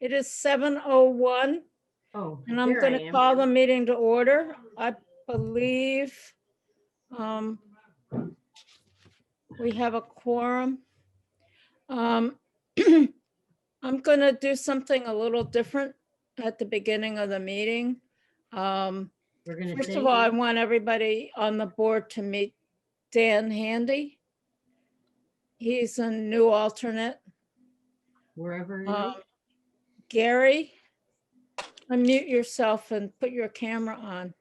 It is 7:01, Oh, and I'm here going I to am. call the meeting to order. I believe we have a quorum. I'm going to do something a little different at the beginning of the meeting. We're gonna First say, of all, I want everybody on the board to meet Dan Handy. He's a new alternate. wherever it Um, is. Gary, unmute yourself and put your camera on.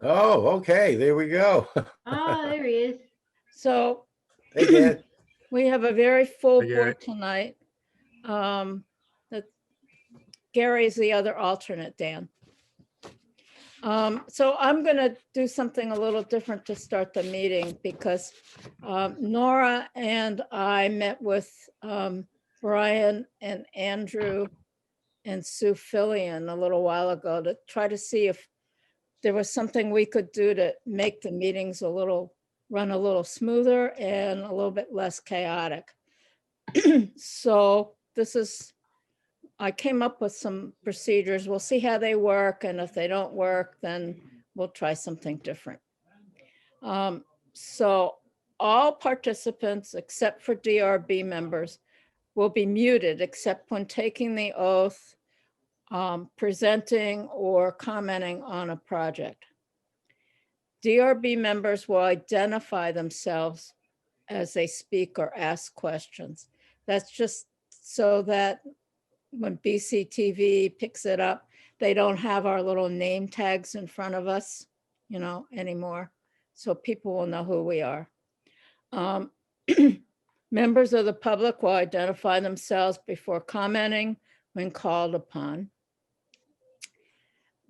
Oh, okay, there we go. Oh, there he is. So Hey, Dan. we have a very full Hey, Gary. board tonight. That Gary's the other alternate, Dan. So I'm going to do something a little different to start the meeting because Nora and I met with Brian and Andrew and Sue Fillion a little while ago to try to see if there was something we could do to make the meetings run a little smoother and a little bit less chaotic. So I came up with some procedures. We'll see how they work. And if they don't work, then we'll try something different. So all participants except for DRB members will be muted except when taking the oath, presenting or commenting on a project. DRB members will identify themselves as they speak or ask questions. That's just so that when BCTV picks it up, they don't have our little name tags in front of us, anymore. So people will know who we are. Members of the public will identify themselves before commenting when called upon.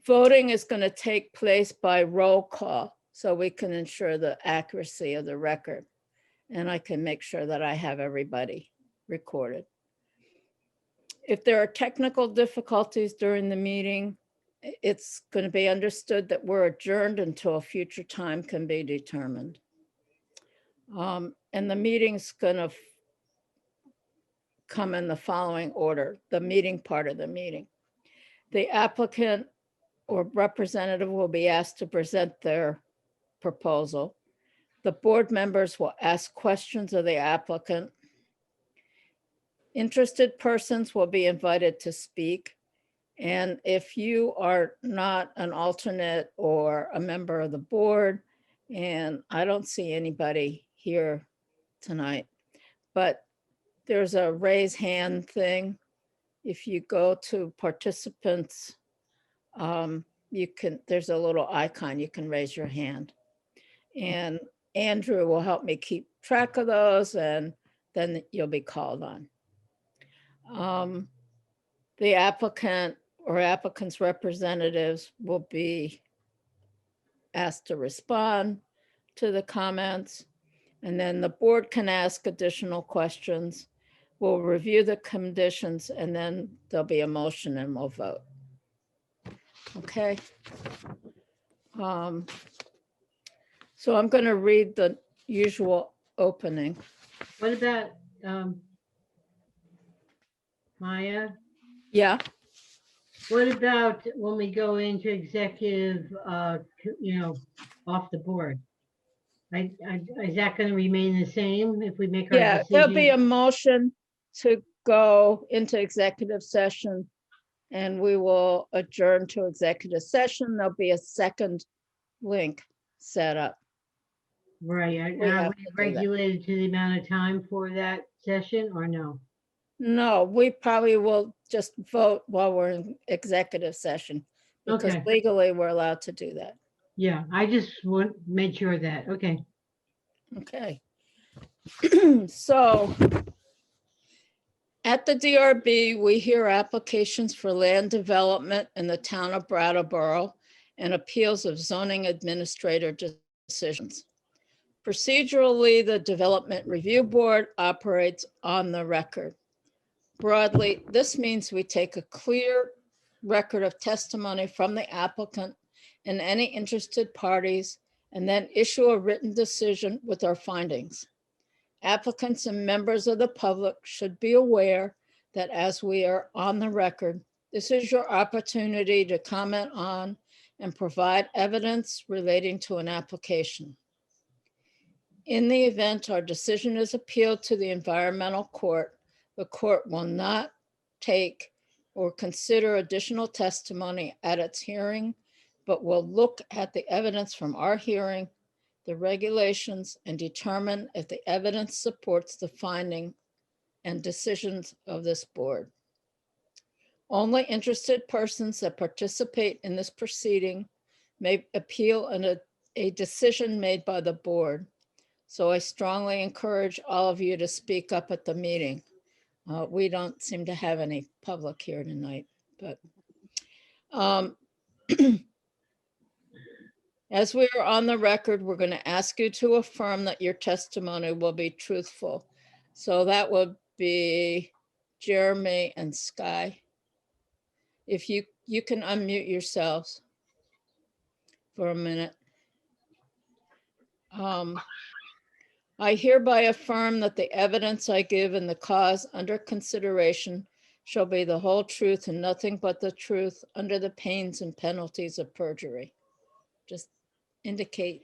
Voting is going to take place by roll call so we can ensure the accuracy of the record. And I can make sure that I have everybody recorded. If there are technical difficulties during the meeting, it's going to be understood that we're adjourned until a future time can be determined. And the meeting's going to come in the following order, the meeting part of the meeting. The applicant or representative will be asked to present their proposal. The board members will ask questions of the applicant. Interested persons will be invited to speak. And if you are not an alternate or a member of the board, and I don't see anybody here tonight, but there's a raise hand thing. If you go to participants, there's a little icon, you can raise your hand. And Andrew will help me keep track of those and then you'll be called on. The applicant or applicant's representatives will be asked to respond to the comments. And then the board can ask additional questions. We'll review the conditions and then there'll be a motion and we'll vote. Okay. So I'm going to read the usual opening. What about Maya? Yeah. What about when we go into executive, off the board? Is that going to remain the same if we make our Yeah, there'll be a decision? motion to go into executive session and we will adjourn to executive session. There'll be a second link set up. Right, We are have we to do that. regulated to the amount of time for that session or no? No, we probably will just vote while we're in executive session because Okay. legally we're allowed to do that. Yeah, I just made sure of that, okay. Okay. So at the DRB, we hear applications for land development in the town of Brattleboro and appeals of zoning administrator decisions. Procedurally, the Development Review Board operates on the record. Broadly, this means we take a clear record of testimony from the applicant and any interested parties, and then issue a written decision with our findings. Applicants and members of the public should be aware that as we are on the record, this is your opportunity to comment on and provide evidence relating to an application. In the event our decision is appealed to the environmental court, the court will not take or consider additional testimony at its hearing, but will look at the evidence from our hearing, the regulations, and determine if the evidence supports the finding and decisions of this board. Only interested persons that participate in this proceeding may appeal a decision made by the board. So I strongly encourage all of you to speak up at the meeting. We don't seem to have any public here tonight, but as we are on the record, we're going to ask you to affirm that your testimony will be truthful. So that would be Jeremy and Sky. If you can unmute yourselves for a minute. I hereby affirm that the evidence I give in the cause under consideration shall be the whole truth and nothing but the truth under the pains and penalties of perjury. Just indicate.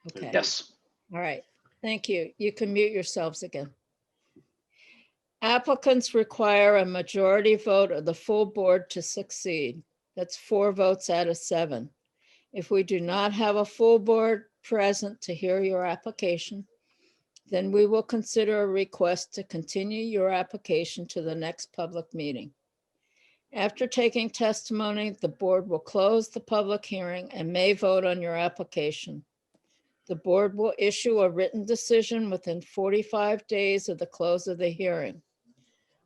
Okay. Yes. All right. Thank you. You can mute yourselves again. Applicants require a majority vote of the full board to succeed. That's 4 votes out of 7. If we do not have a full board present to hear your application, then we will consider a request to continue your application to the next public meeting. After taking testimony, the board will close the public hearing and may vote on your application. The board will issue a written decision within 45 days of the close of the hearing.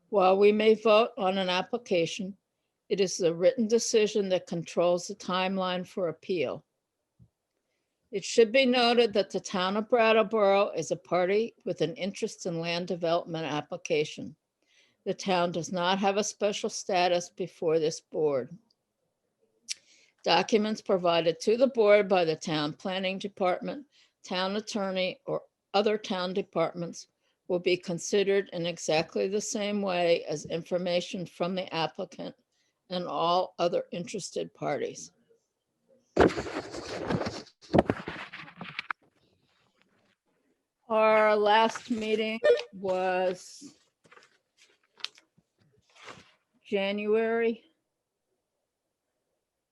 While we may vote on an application, it is the written decision that controls the timeline for appeal. It should be noted that the town of Brattleboro is a party with an interest in land development application. The town does not have a special status before this board. Documents provided to the board by the town planning department, town attorney, or other town departments will be considered in exactly the same way as information from the applicant and all other interested parties. Our last meeting was January.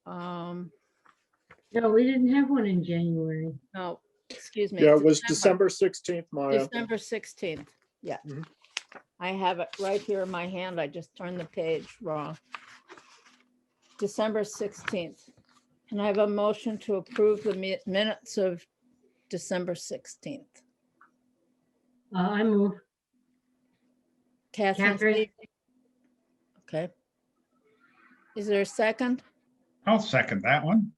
No, we didn't have one in January. No, excuse me. Yeah, it was December 16th, Maya. December 16th, yeah. Mhm. I have it right here in my hand. I just turned the page wrong. December 16th. Can I have a motion to approve the minutes of December 16th? I move. Catherine? Catherine. Okay. Is there a second? I'll second that one.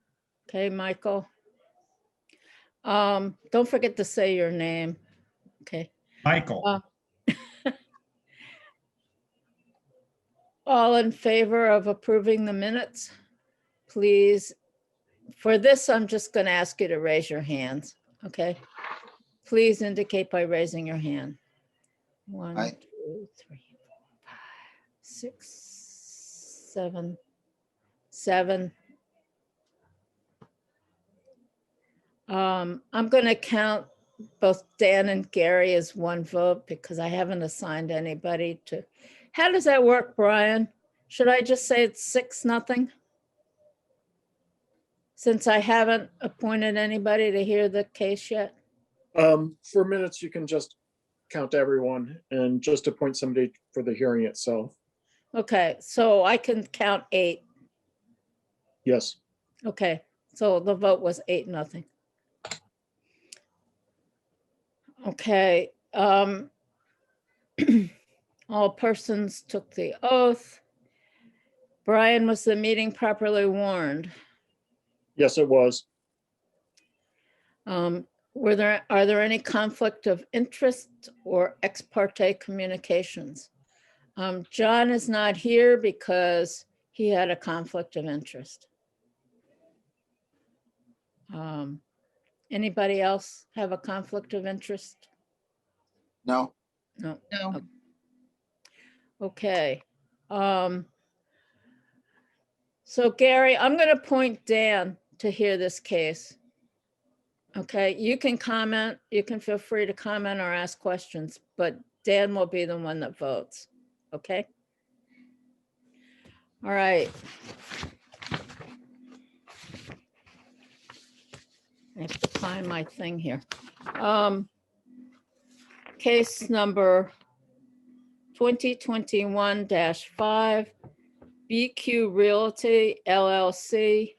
Okay, Michael. Don't forget to say your name. Okay. Michael, All in favor of approving the minutes? Please, for this, I'm just going to ask you to raise your hands, okay? Please indicate by raising your hand. 1, 2, 3, 4, 5, 6, 7, 7. I'm going to count both Dan and Gary as 1 vote because I haven't assigned anybody to. How does that work, Brian? Should I just say it's 6-0? Since I haven't appointed anybody to hear the case yet? For minutes, you can just count everyone and just appoint somebody for the hearing itself. Okay, so I can count 8. Yes. Okay, so the vote was 8-0. Okay. All persons took the oath. Brian, was the meeting properly warned? Yes, it was. Are there any conflict of interest or ex parte communications? John is not here because he had a conflict of interest. Anybody else have a conflict of interest? No. No. No. Okay. So Gary, I'm going to point Dan to hear this case. Okay, you can comment, you can feel free to comment or ask questions, but Dan will be the one that votes. Okay? All right. I have to find my thing here. Case number 2021-5, BQ Realty LLC.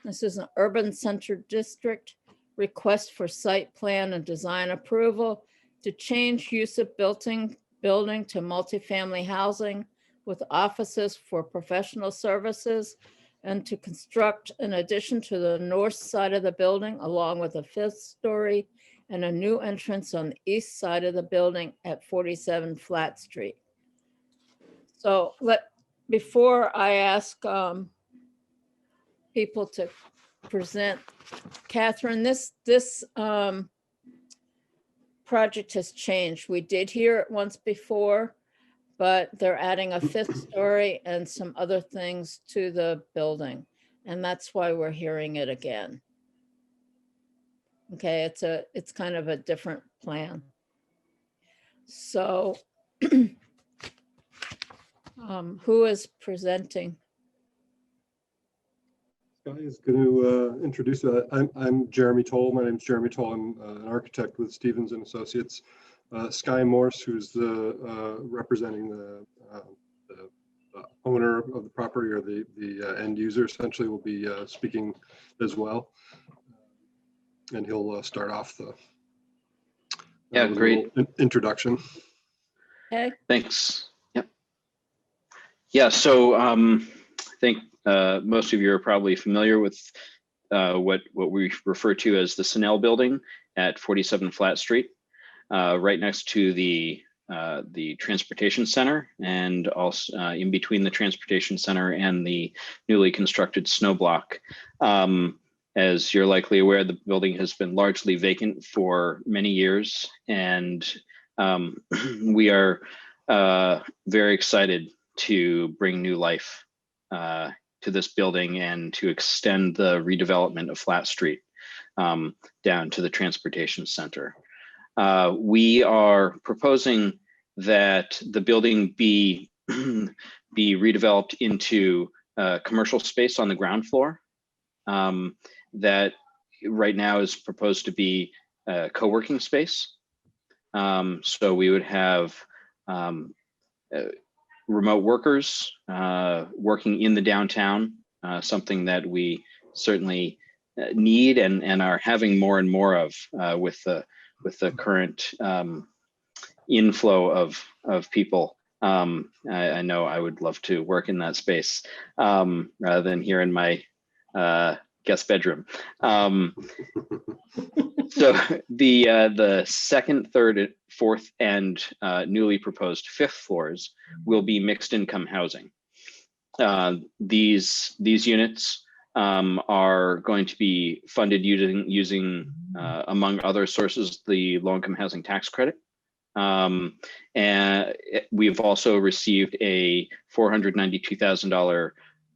This is an urban center district request for site plan and design approval to change use of building to multifamily housing with offices for professional services and to construct an addition to the north side of the building along with a 5th story and a new entrance on the east side of the building at 47 Flat Street. So before I ask people to present, Catherine, this project has changed. We did hear it once before, but they're adding a 5th story and some other things to the building. And that's why we're hearing it again. Okay, it's kind of a different plan. So who is presenting? Guy is going to introduce. I'm Jeremy Toll. My name is Jeremy Toll. I'm an architect with Stevens and Associates. Sky Morse, who's the representing the owner of the property or the end user, essentially, will be speaking as well, and he'll start off the Yeah, with a great. little introduction. Okay. Thanks. Yep. Yeah, so I think most of you are probably familiar with what we refer to as the Snell building at 47 Flat Street, right next to the transportation center, and also in between the transportation center and the newly constructed snow block. As you're likely aware, the building has been largely vacant for many years, and we are very excited to bring new life to this building and to extend the redevelopment of Flat Street down to the transportation center. We are proposing that the building be redeveloped into commercial space on the ground floor. That right now is proposed to be a co-working space. So we would have remote workers working in the downtown, something that we certainly need and are having more and more of with the current inflow of people. I know I would love to work in that space rather than here in my guest bedroom. So the second, third, fourth, and newly proposed 5th floors will be mixed income housing. These units are going to be funded using among other sources, the low-income housing tax credit. And we've also received a $492,000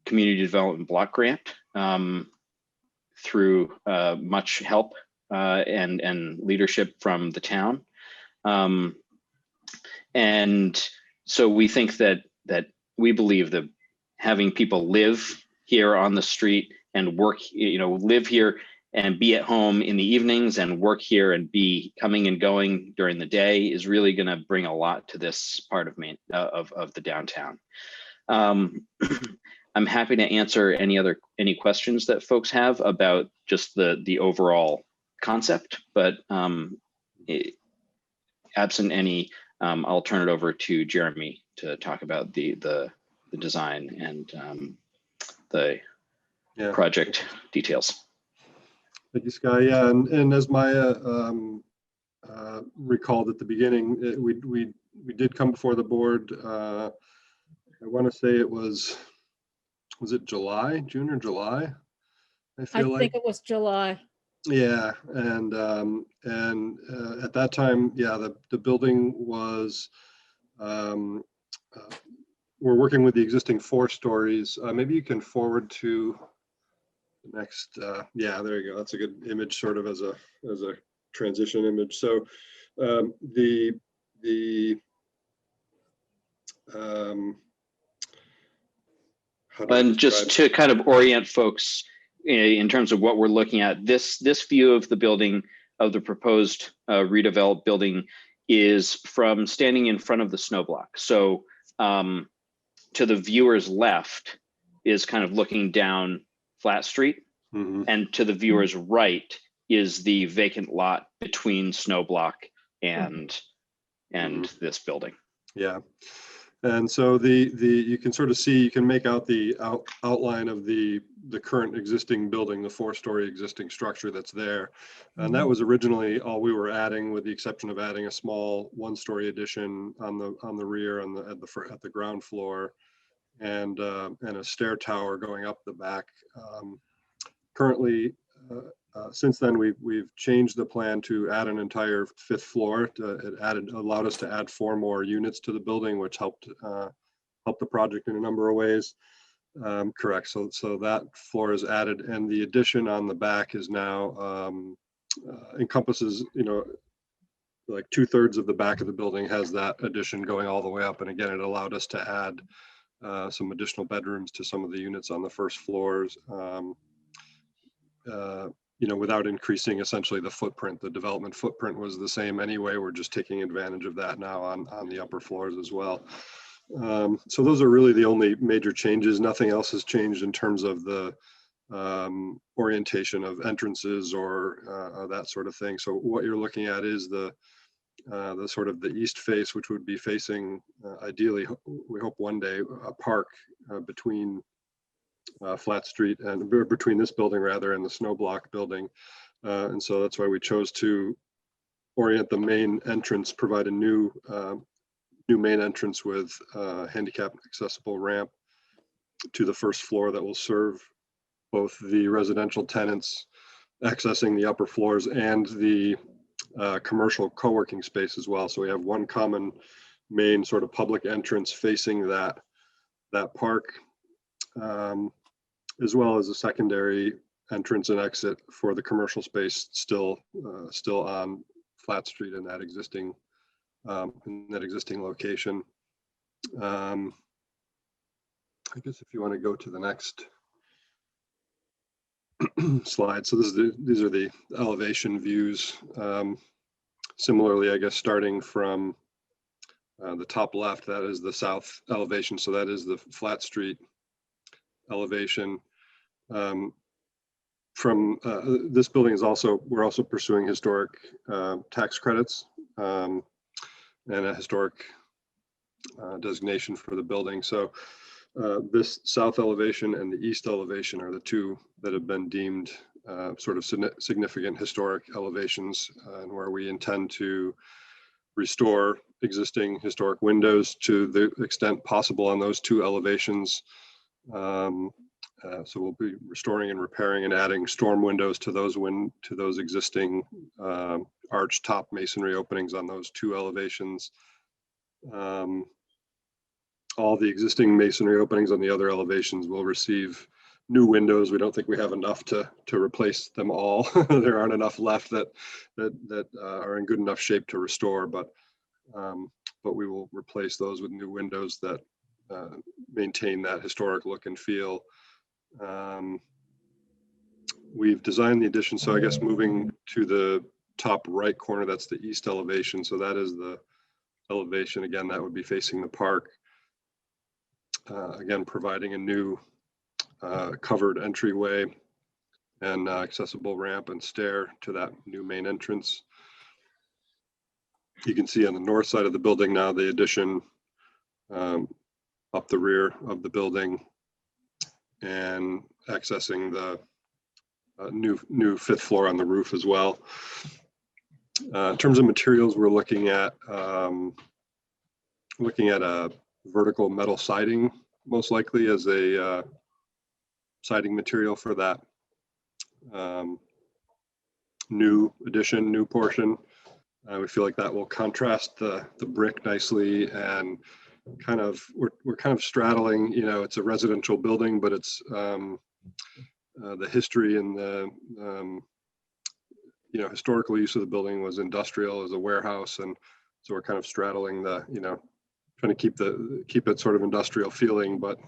community development block grant through much help and leadership from the town. And so we think that we believe that having people live here on the street and work, live here and be at home in the evenings and work here and be coming and going during the day is really going to bring a lot to this part of Maine, of the downtown. I'm happy to answer any questions that folks have about just the overall concept, but absent any, I'll turn it over to Jeremy to talk about the design and the project details. Thank you, Sky. Yeah, and as Maya recalled at the beginning, we did come before the board. I want to say it was it June or July? I think it was July. Yeah, and at that time, yeah, the building was we're working with the existing 4 stories. Maybe you can forward to the next. Yeah, there you go. That's a good image, sort of as a transition image. So the how do I And just describe to kind of orient folks in terms of what we're looking at, this view of the building, of the proposed redeveloped building, is from standing in front of the snow block. So to the viewer's left is kind of looking down Flat Street, Mhm. and to the viewer's right is the vacant lot between snow block and this building. Yeah. And so you can sort of see, you can make out the outline of the current existing building, the 4-story existing structure that's there. And that was originally all we were adding, with the exception of adding a small 1-story addition on the rear at the ground floor, and a stair tower going up the back. Currently, since then, we've changed the plan to add an entire 5th floor. It allowed us to add 4 more units to the building, which helped the project in a number of ways. Correct. So that floor is added, and the addition on the back is now encompasses, like 2/3 of the back of the building has that addition going all the way up. And again, it allowed us to add some additional bedrooms to some of the units on the first floors. Without increasing essentially the footprint. The development footprint was the same anyway. We're just taking advantage of that now on the upper floors as well. So those are really the only major changes. Nothing else has changed in terms of the orientation of entrances or that sort of thing. So what you're looking at is the sort of the east face, which would be facing, ideally, we hope one day, a park between Flat Street, and between this building rather and the snow block building. And so that's why we chose to orient the main entrance, provide a new main entrance with handicap accessible ramp to the first floor that will serve both the residential tenants accessing the upper floors and the commercial co-working space as well. So we have one common main sort of public entrance facing that park, as well as a secondary entrance and exit for the commercial space still on Flat Street in that existing location. I guess if you want to go to the next slide. So these are the elevation views. Similarly, I guess starting from the top left, that is the south elevation. So that is the Flat Street elevation. From this building we're also pursuing historic tax credits and a historic designation for the building. So this south elevation and the east elevation are the 2 that have been deemed sort of significant historic elevations, and where we intend to restore existing historic windows to the extent possible on those 2 elevations. So we'll be restoring and repairing and adding storm windows to those existing arch top masonry openings on those 2 elevations. All the existing masonry openings on the other elevations will receive new windows. We don't think we have enough to replace them all. There aren't enough left that are in good enough shape to restore, but we will replace those with new windows that maintain that historic look and feel. We've designed the addition, so I guess moving to the top right corner, that's the east elevation. So that is the elevation, again, that would be facing the park. Again, providing a new covered entryway and accessible ramp and stair to that new main entrance. You can see on the north side of the building now the addition up the rear of the building and accessing the new 5th floor on the roof as well. In terms of materials, we're looking at a vertical metal siding, most likely as a siding material for that new addition, new portion. We feel like that will contrast the brick nicely and we're kind of straddling, you know, it's a residential building, but it's the history and the you know, historical use of the building was industrial as a warehouse, and so we're kind of straddling the, you know, trying to keep it sort of industrial feeling, but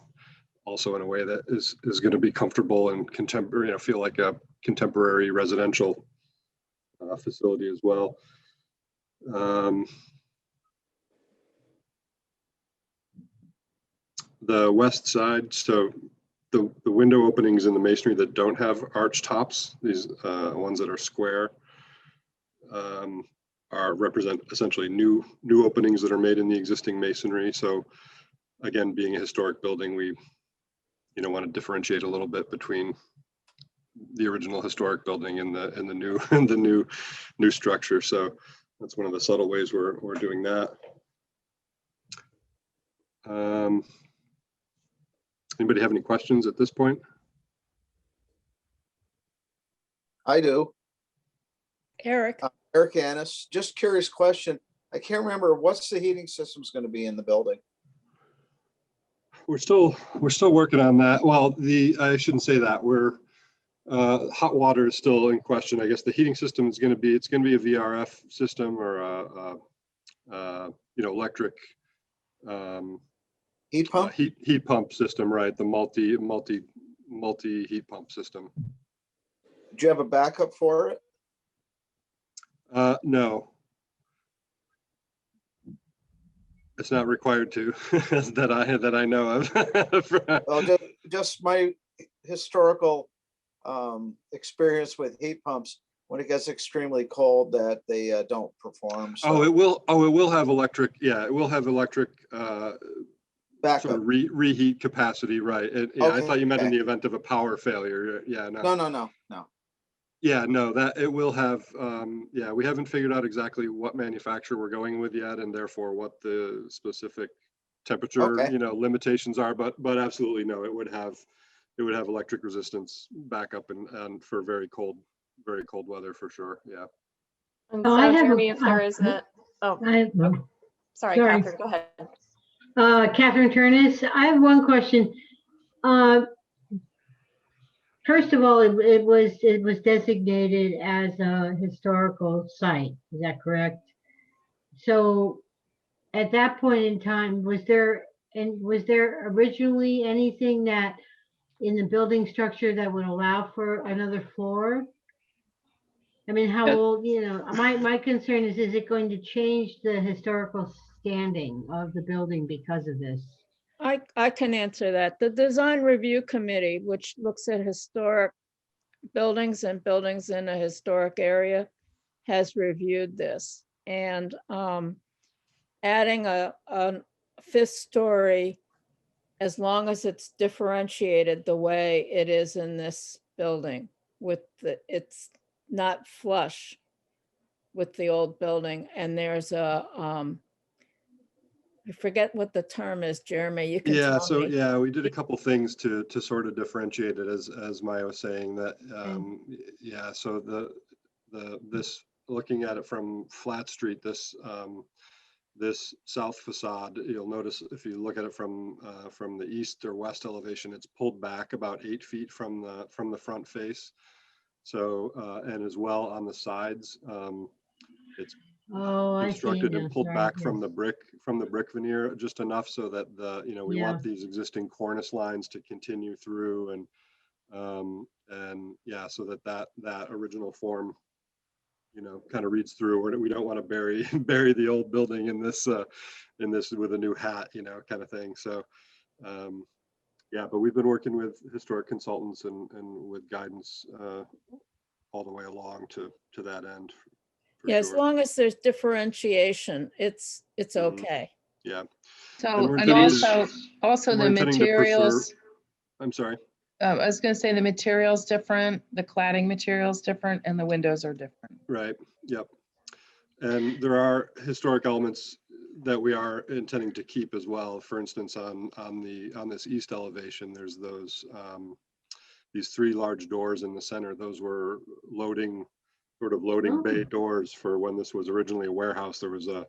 also in a way that is going to be comfortable and contemporary, you know, feel like a contemporary residential facility as well. The west side, so the window openings in the masonry that don't have arch tops, these ones that are square, represent essentially new openings that are made in the existing masonry. So again, being a historic building, we, you know, want to differentiate a little bit between the original historic building and the new and the new structure. So that's one of the subtle ways we're doing that. Anybody have any questions at this point? I do. Eric, Eric Annis, just curious question. I can't remember, what's the heating system's going to be in the building? We're still working on that. Well, I shouldn't say that. Hot water is still in question. I guess the heating system is going to be, it's going to be a VRF system or you know, electric Heat pump? heat pump system, right? The multi heat pump system. Do you have a backup for it? No, it's not required to that I know of. Well, just my historical experience with heat pumps, when it gets extremely cold, that they don't perform. So Oh, it will have electric. Yeah, it will have electric backup. sort of reheat capacity, right? Yeah, I Okay, thought you meant in okay. the event of a power failure. Yeah, No. Yeah, no, that it will have, yeah, we haven't figured out exactly what manufacturer we're going with yet, and therefore what the specific temperature, Okay. you know, limitations are, but absolutely no, it would have electric resistance backup and for very cold weather for sure. Yeah. And Oh, so, I have a- Jeremy, if there is a, oh, sorry, Sorry. Catherine, go ahead. Catherine Turnus, I have one question. First of all, it was designated as a historical site. Is that correct? So at that point in time, was there originally anything that in the building structure that would allow for another floor? I mean, how Yeah. old, you know, my concern is it going to change the historical standing of the building because of this? I can answer that. The Design Review Committee, which looks at historic buildings and buildings in a historic area, has reviewed this. And adding a fifth story, as long as it's differentiated the way it is in this building, it's not flush with the old building. And there's I forget what the term is, Jeremy, you can Yeah, tell so me. yeah, we did a couple things to sort of differentiate it, as Maya was saying that. Yeah, so this, looking at it from Flat Street, this south facade, you'll notice if you look at it from the east or west elevation, it's pulled back about 8 feet from the front face. So and as well on the sides, it's Oh, I see. constructed and now, pulled sorry, back from yes. the brick veneer just enough so that we Yeah. want these existing cornice lines to continue through, and yeah, so that original form, you know, kind of reads through. We don't want to bury the old building in this with a new hat, you know, kind of thing. So yeah, but we've been working with historic consultants and with guidance all the way along to that end. Yeah, as Sure. long as there's differentiation, it's Mhm. okay. Yeah. So, we're and intending also we're the intending to prefer- materials, I'm sorry. I was gonna say the material's different, the cladding material's different, and the windows are different. Right. Yep. And there are historic elements that we are intending to keep as well. For instance, on this east elevation, there's these 3 large doors in the center. Those were loading Oh. bay doors for when this was originally a warehouse. There was a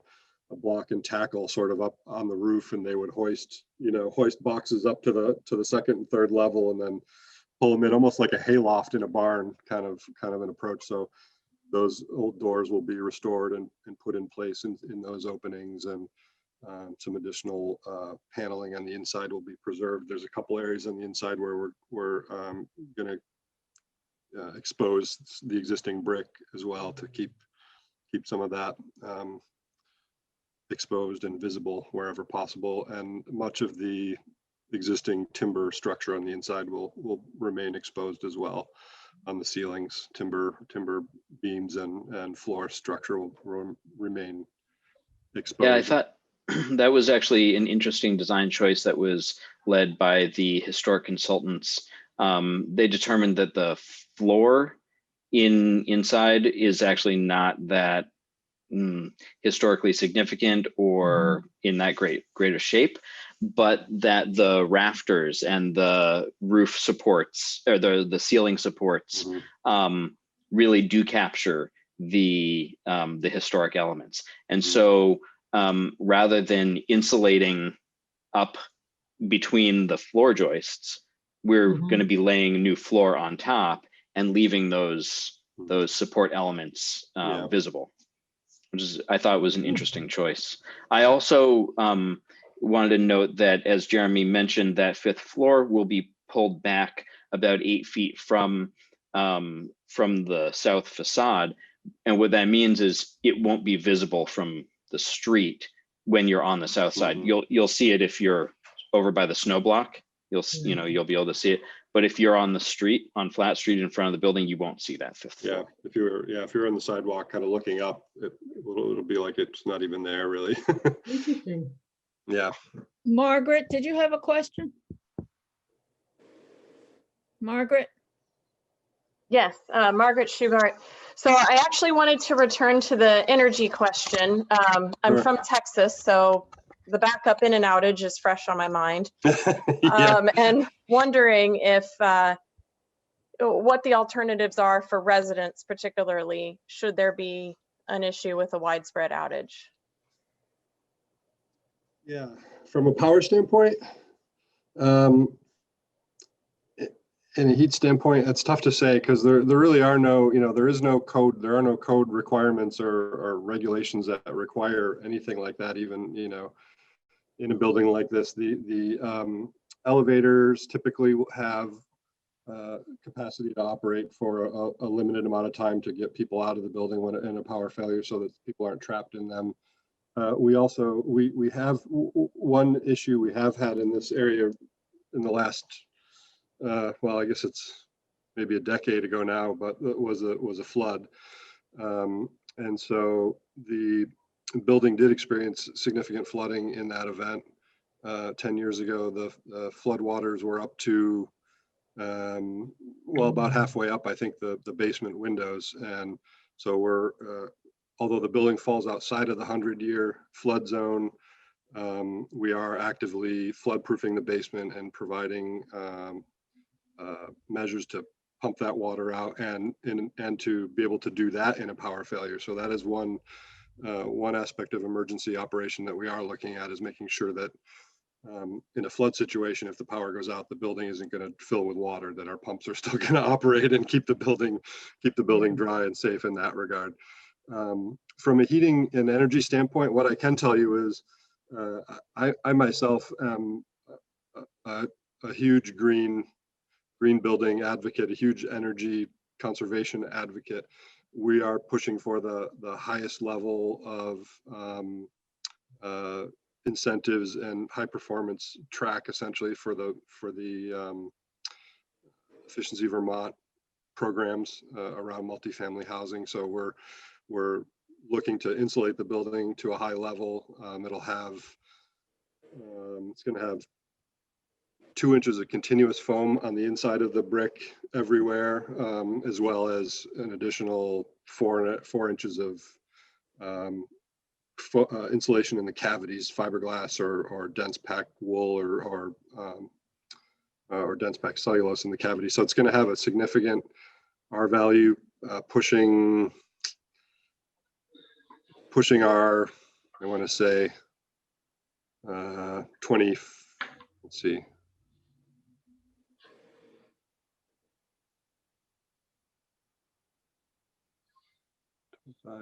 block and tackle sort of up on the roof, and they would hoist boxes up to the second and third level, and then pull them in almost like a hayloft in a barn, kind of an approach. So those old doors will be restored and put in place in those openings, and some additional paneling on the inside will be preserved. There's a couple areas on the inside where we're going to expose the existing brick as well to keep some of that exposed and visible wherever possible. And much of the existing timber structure on the inside will remain exposed as well. On the ceilings, timber beams and floor structure will remain exposed. Yeah, I thought that was actually an interesting design choice that was led by the historic consultants. They determined that the floor inside is actually not that historically significant or in that greater shape, but that the rafters and the roof supports or the ceiling supports really do capture the historic elements. And so rather than insulating up between the floor joists, we're going to be laying a new floor on top and leaving those support elements visible, which is, I thought, was an interesting choice. I also wanted to note that, as Jeremy mentioned, that fifth floor will be pulled back about 8 feet from the south facade. And what that means is it won't be visible from the street when you're on the south side. You'll see it if you're over by the snow block. You'll be able to see it. But if you're on the street, on Flat Street in front of the building, you won't see that fifth floor. If you're on the sidewalk kind of looking up, it'll be like it's not even there really. Interesting. Yeah. Margaret, did you have a question? Margaret? Yes, Margaret Schubart. So I actually wanted to return to the energy question. I'm from Texas, so the backup in and outage is fresh on my mind. And wondering if what the alternatives are for residents, particularly should there be an issue with a widespread outage. Yeah, from a power standpoint, and a heat standpoint, it's tough to say because there really are no, there is no code, there are no code requirements or regulations that require anything like that, even, in a building like this. The elevators typically have capacity to operate for a limited amount of time to get people out of the building when in a power failure so that people aren't trapped in them. We also, we have one issue we have had in this area in the last, well, I guess it's maybe a decade ago now, but it was a flood. And so the building did experience significant flooding in that event. 10 years ago, the flood waters were up to, well, about halfway up, I think, the basement windows. And so we're, although the building falls outside of the 100-year flood zone, we are actively flood proofing the basement and providing measures to pump that water out and to be able to do that in a power failure. So that is one aspect of emergency operation that we are looking at, is making sure that in a flood situation, if the power goes out, the building isn't going to fill with water, that our pumps are still going to operate and keep the building dry and safe in that regard. From a heating and energy standpoint, what I can tell you is I myself am a huge green building advocate, a huge energy conservation advocate. We are pushing for the highest level of incentives and high performance track, essentially, for the Efficiency Vermont programs around multifamily housing. So we're looking to insulate the building to a high level. It'll have, it's going to have 2 inches of continuous foam on the inside of the brick everywhere, as well as an additional 4 inches of insulation in the cavities, fiberglass or dense pack wool or dense pack cellulose in the cavity. So it's going to have a significant R value, pushing our I want to say 20, let's see.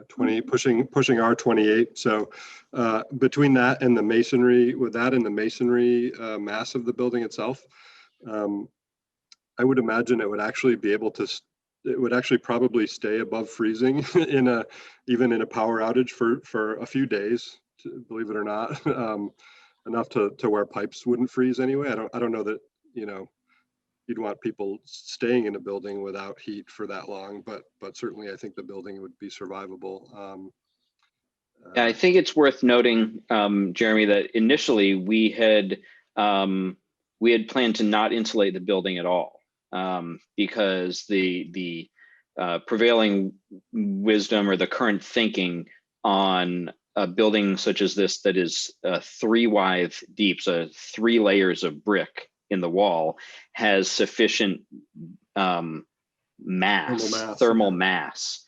20, pushing our 28. So between that and the masonry, with that and the masonry mass of the building itself, I would imagine it would actually be able to, it would actually probably stay above freezing even in a power outage for a few days, believe it or not, enough to where pipes wouldn't freeze anyway. I don't know that, you know, you'd want people staying in a building without heat for that long, but certainly I think the building would be survivable. Yeah, I think it's worth noting, Jeremy, that initially we had planned to not insulate the building at all, because the prevailing wisdom or the current thinking on a building such as this that is 3 wide deep, so 3 layers of brick in the wall, has sufficient thermal mass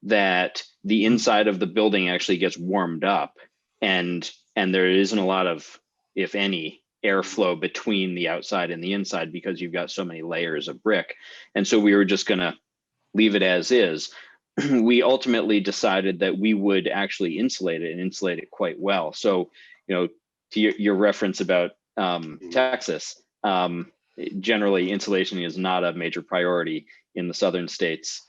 that the inside of the building actually gets warmed up, and there isn't a lot of, if any, airflow between the outside and the inside because you've got so many layers of brick. And so we were just gonna leave it as is. We ultimately decided that we would actually insulate it, and insulate it quite well. So, you know, to your reference about Texas, generally insulation is not a major priority in the southern states.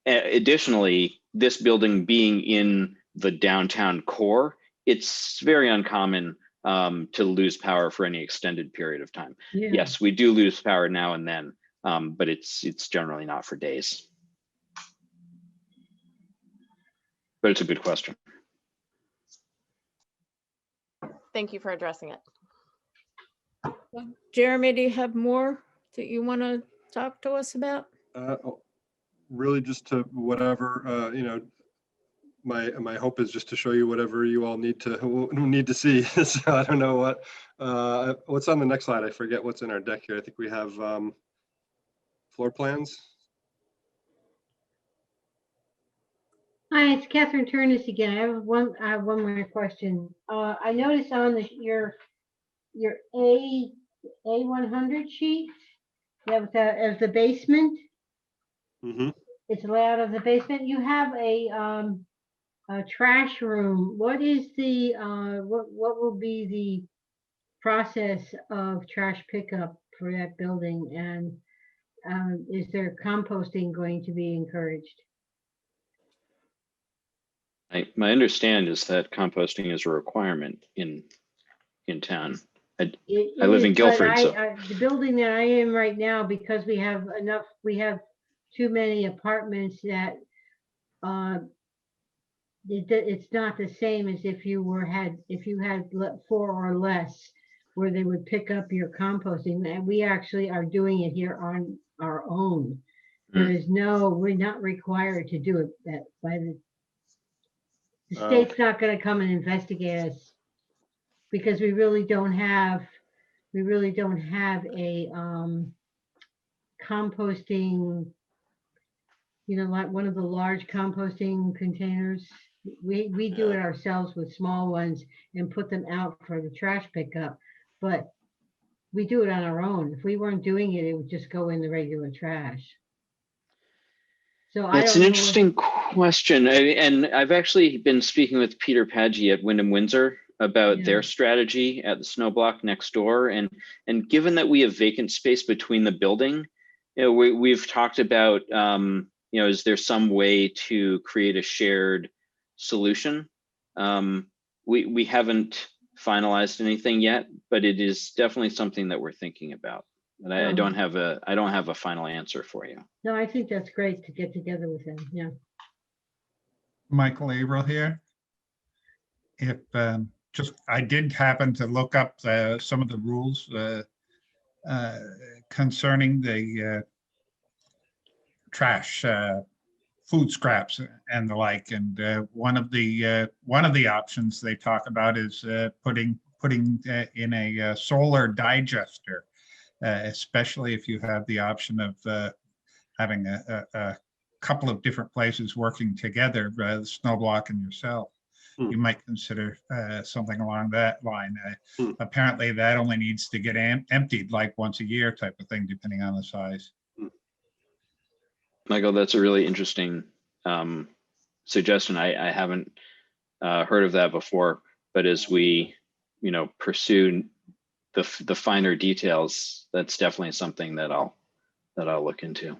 Additionally, this building being in the downtown core, it's very uncommon to lose power for any extended period of time. Yeah. Yes, we do lose power now and then, but it's generally not for days. But it's a good question. Thank you for addressing it. Jeremy, do you have more that you want to talk to us about? Really just to whatever, you know, my hope is just to show you whatever you all need to see. So I don't know what's on the next slide. I forget what's in our deck here. I think we have floor plans. Hi, it's Catherine Turnus again. I have one more question. I noticed on your A100 sheet that as the basement, Mm-hmm. it's layout of the basement. You have a trash room. What is the what will be the process of trash pickup for that building, and is there composting going to be encouraged? My understand is that composting is a requirement in town. I live in Guilford, so the building that I am right now, because we have too many apartments that it's not the same as if you had 4 or less, where they would pick up your composting. And we actually are doing it here on our own. We're not required to do it by the state's not going to come and investigate us, because we really don't have a composting, you know, like one of the large composting containers. We do it ourselves with small ones and put them out for the trash pickup, but we do it on our own. If we weren't doing it, it would just go in the regular trash. So it's an interesting question. And I've actually been speaking with Peter Paggi at Wyndham Windsor about their strategy at the snow block next door. And given that we have vacant space between the building, you know, we've talked about, you know, is there some way to create a shared solution? We haven't finalized anything yet, but it is definitely something that we're thinking about. And I don't have a final answer for you. No, I think that's great to get together with them. Yeah. Michael Averill here. If I did happen to look up some of the rules concerning the trash, food scraps and the like, and one of the options they talk about is putting in a solar digester, especially if you have the option of having a couple of different places working together, the snow block and yourself. you might consider something along that line. Hmm. Apparently that only needs to get emptied like once a year type of thing, depending on the size. Michael, that's a really interesting suggestion. I haven't heard of that before, but as we, pursue the finer details, that's definitely something that I'll look into.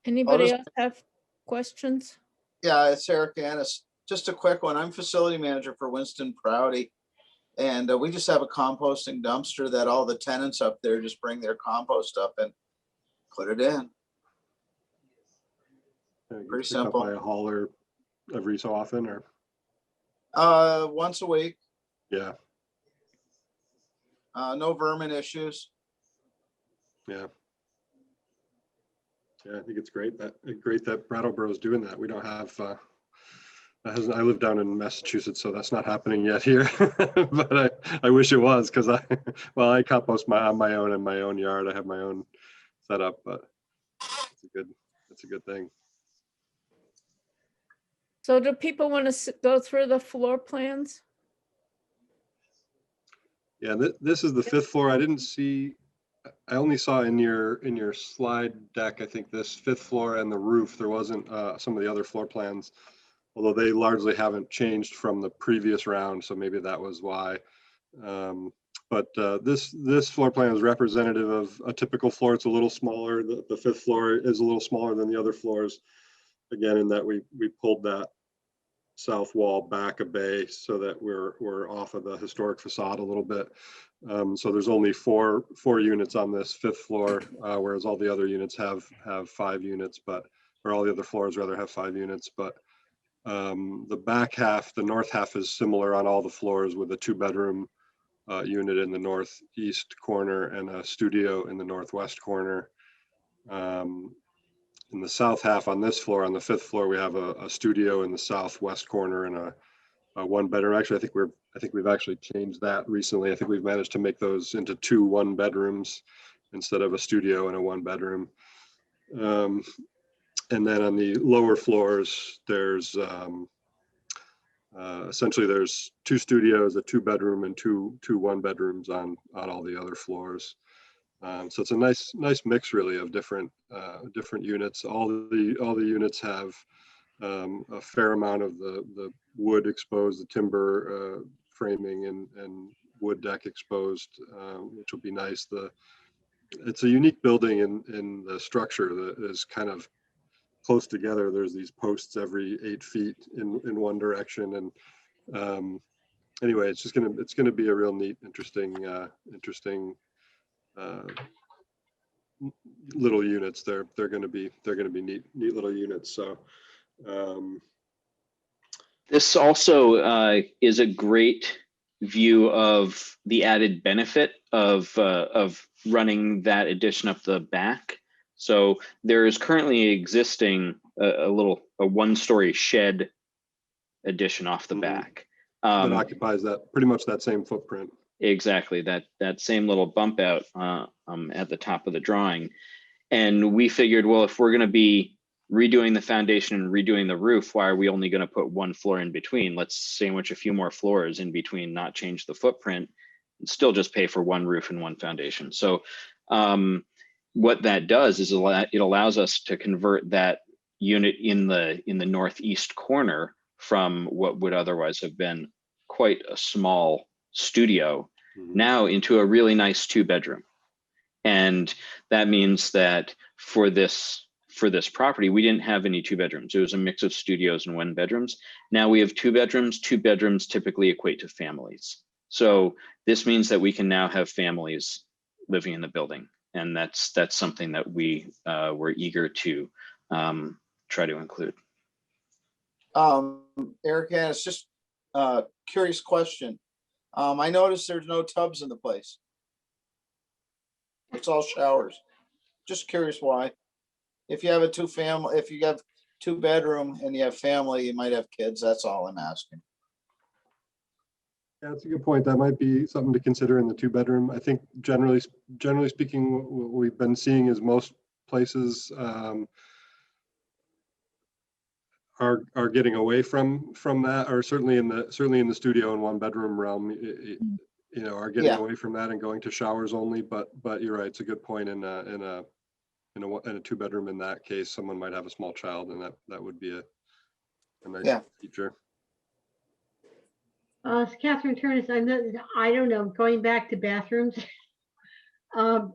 Anybody just- else have questions? Yeah, it's Eric Annis. Just a quick one. I'm facility manager for Winston Prouty. And we just have a composting dumpster that all the tenants up there just bring their compost up and put it in. Pretty Pick up simple. by a hauler every so often, or Once a week. yeah, No vermin issues. yeah. I think it's great that Brattleboro is doing that. We don't have. I live down in Massachusetts, so that's not happening yet here. But I wish it was, because I compost on my own in my own yard. I have my own setup, but it's a good thing. So do people want to go through the floor plans? Yeah, this is the 5th floor. I only saw in your slide deck, I think, this 5th floor and the roof. There wasn't some of the other floor plans, although they largely haven't changed from the previous round, so maybe that was why. But this floor plan is representative of a typical floor. It's a little smaller. The 5th floor is a little smaller than the other floors, again, in that we pulled that south wall back a bay so that we're off of the historic facade a little bit. So there's only four units on this 5th floor, whereas all the other units have 5 units, or all the other floors rather have 5 units. But the back half, the north half, is similar on all the floors, with a 2-bedroom unit in the northeast corner and a studio in the northwest corner. In the south half on this floor, on the 5th floor, we have a studio in the southwest corner and a 1-bedroom. Actually, I think we've actually changed that recently. I think we've managed to make those into 2 1-bedrooms instead of a studio and a 1-bedroom. And then on the lower floors, there's essentially there's 2 studios, a 2-bedroom, and two 1-bedrooms on all the other floors. So it's a nice mix, really, of different units. All the units have a fair amount of the wood exposed, the timber framing and wood deck exposed, which will be nice. It's a unique building in the structure that is kind of close together. There's these posts every 8 feet in one direction, and anyway, it's gonna be a real neat, interesting little units. They're gonna be neat little units. So This also is a great view of the added benefit of running that addition up the back. So there is currently existing a 1-story shed addition off the back. that occupies that pretty much that same footprint. Exactly, that same little bump out at the top of the drawing. And we figured, well, if we're going to be redoing the foundation and redoing the roof, why are we only going to put 1 floor in between? Let's sandwich a few more floors in between, not change the footprint, and still just pay for 1 roof and 1 foundation. So what that does is it allows us to convert that unit in the northeast corner from what would otherwise have been quite a small studio now into a really nice 2-bedroom. And that means that for this property, we didn't have any 2-bedrooms. It was a mix of studios and 1-bedrooms. Now we have 2 bedrooms. 2 bedrooms typically equate to families. So this means that we can now have families living in the building. And that's something that we were eager to try to include. Eric, yeah, it's just a curious question. I noticed there's no tubs in the place. It's all showers. Just curious why. If you have a 2-bedroom and you have family, you might have kids. That's all I'm asking. That's a good point. That might be something to consider in the 2-bedroom. I think generally speaking, what we've been seeing is most places are getting away from that, or certainly in the studio and 1-bedroom realm, are getting Yeah. away from that and going to showers only. But you're right. It's a good point. In a 2-bedroom, in that case, someone might have a small child, and that would be a nice Yeah. feature. Catherine Turnus, I don't know, going back to bathrooms.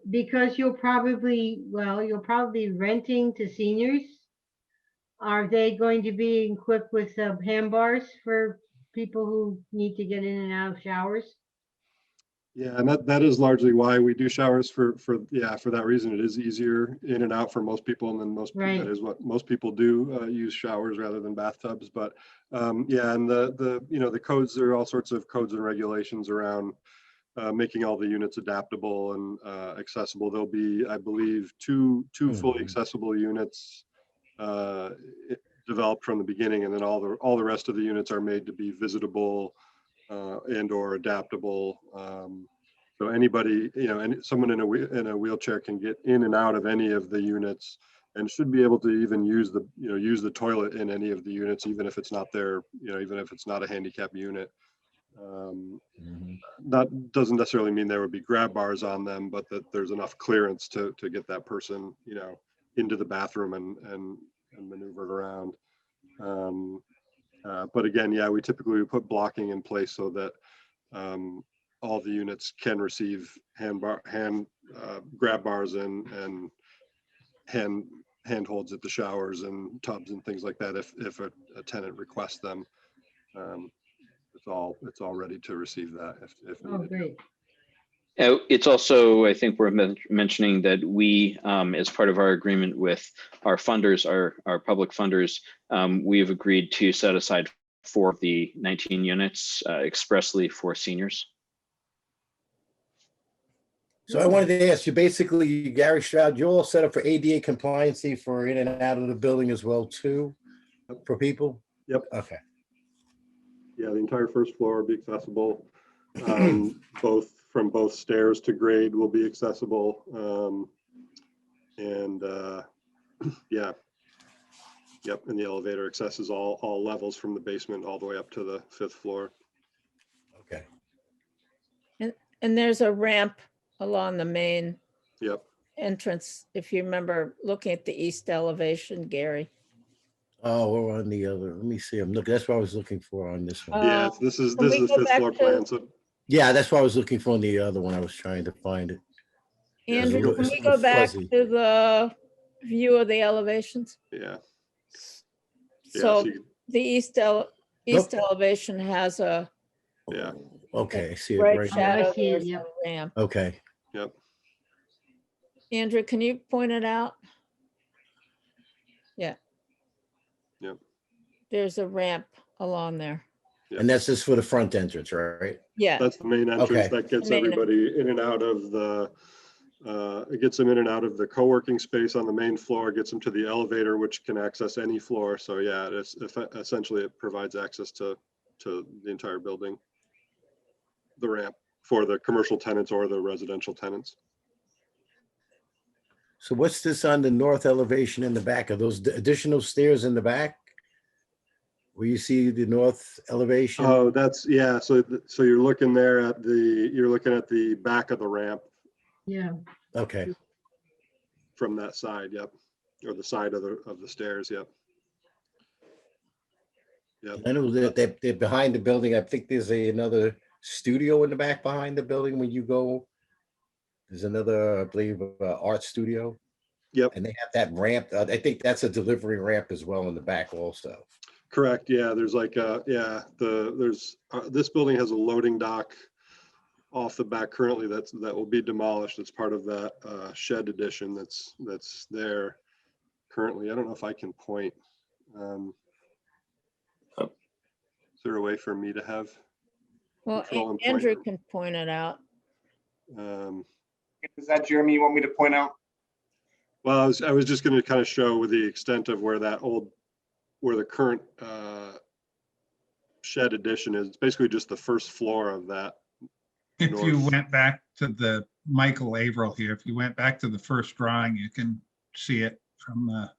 Because you'll probably be renting to seniors. Are they going to be equipped with hand bars for people who need to get in and out of showers? Yeah, and that is largely why we do showers for that reason. It is easier in and out for most people, and then Right. that is what most people do, use showers rather than bathtubs. But and the codes, there are all sorts of codes and regulations around making all the units adaptable and accessible. There'll be, I believe, two fully accessible units developed from the beginning, and then all the rest of the units are made to be visitable and or adaptable. So anybody, someone in a wheelchair can get in and out of any of the units, and should be able to even use the toilet in any of the units, even if it's not even if it's not a handicap unit. That doesn't necessarily mean there would be grab bars on them, but that there's enough clearance to get that person, into the bathroom and maneuvered around. But again, yeah, we typically put blocking in place so that all the units can receive grab bars and handholds at the showers and tubs and things like that. If a tenant requests them, it's all ready to receive that if Oh, needed. great. It's also, I think we're mentioning that we, as part of our agreement with our funders, our public funders, we have agreed to set aside 4 of the 19 units expressly for seniors. So I wanted to ask you, basically, Gary Stroud, you're all set up for ADA compliancy for in and out of the building as well, too, for people? Yep. Okay. Yeah, the entire first floor will be accessible. From both stairs to grade will be accessible. Yeah. Yep, and the elevator accesses all levels from the basement all the way up to the 5th floor. Okay. And there's a ramp along the main Yep. entrance, if you remember looking at the east elevation, Gary. Oh, we're on the other. Let me see. I'm looking. That's what I was looking for on this one. Yeah, this is Can we the go 5th back floor to- plan. So Yeah, that's what I was looking for on the other one. I was trying to find it. Yeah, it's a Andrew, little- can it's we a go little back fuzzy. to the view of the elevations? yeah. So So the east elevation has a Yeah. Okay, I see it right right now. shadow, I see it, there's yep. a ramp. Okay. Yep. Andrew, can you point it out? Yeah. Yep. There's a ramp along there. Yep. And that's just for the front entrance, right? Yeah, That's the main entrance Okay. that gets The main everybody in and out of the, it gets them in and out of the co-working space on the main floor, gets them to the elevator, which can access any floor. So yeah, essentially it provides access to the entire building. The ramp for the commercial tenants or the residential tenants. So what's this on the north elevation in the back? Are those additional stairs in the back? Where you see the north elevation? Oh, that's, yeah. So you're looking there at the back of the ramp Yeah. Okay. from that side. Yep. Or the side of the stairs. Yep. Yep. I know that they're behind the building. I think there's another studio in the back behind the building when you go. There's another, I believe, art studio. Yep. And they have that ramp. I think that's a delivery ramp as well in the back also. Correct. Yeah. There's like this building has a loading dock off the back currently that will be demolished. It's part of that shed addition that's there currently. I don't know if I can point. Is there a way for me to have? well, Control and Andrew point. can point it out. Is that Jeremy you want me to point out? Well, I was just going to kind of show with the extent of where the current shed addition is basically just the first floor of that. If you North. went back to the Michael Averill here, if you went back to the first drawing, you can see it from the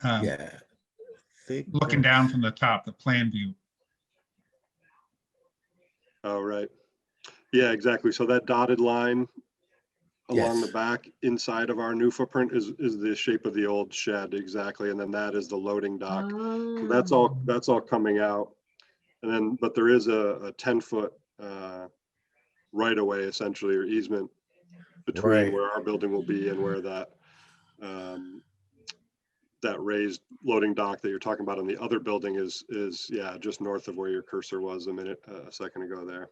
Yeah. Think looking down that's- from the top, the plan view. Oh, right. Yeah, exactly. So that dotted line along the Yes. back inside of our new footprint is the shape of the old shed, exactly. And then that is the loading dock. So that's all coming out. And then, but there is a 10-foot right of way essentially, or easement between Right. where our building will be and where that that raised loading dock that you're talking about on the other building is yeah, just north of where your cursor was a second ago there.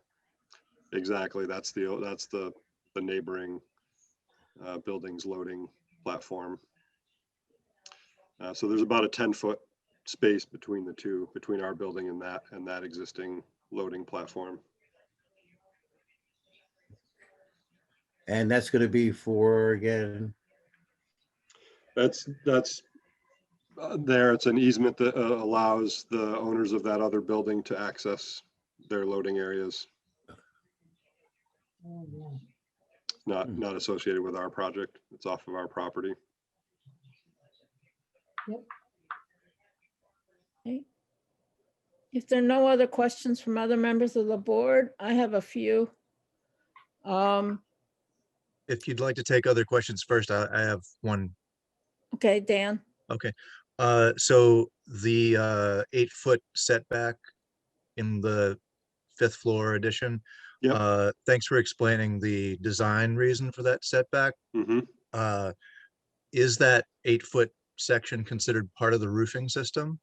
Exactly. That's the neighboring building's loading platform. So there's about a 10-foot space between the two, between our building and that existing loading platform. And that's going to be for, again, That's there. It's an easement that allows the owners of that other building to access their loading areas. Not associated with our project. It's off of our property. Okay. If there are no other questions from other members of the board, I have a few. If you'd like to take other questions first, I have one. Okay, Dan. Okay. So the 8-foot setback in the 5th floor addition. Yep. Thanks for explaining the design reason for that setback. Mm-hmm. Is that 8-foot section considered part of the roofing system?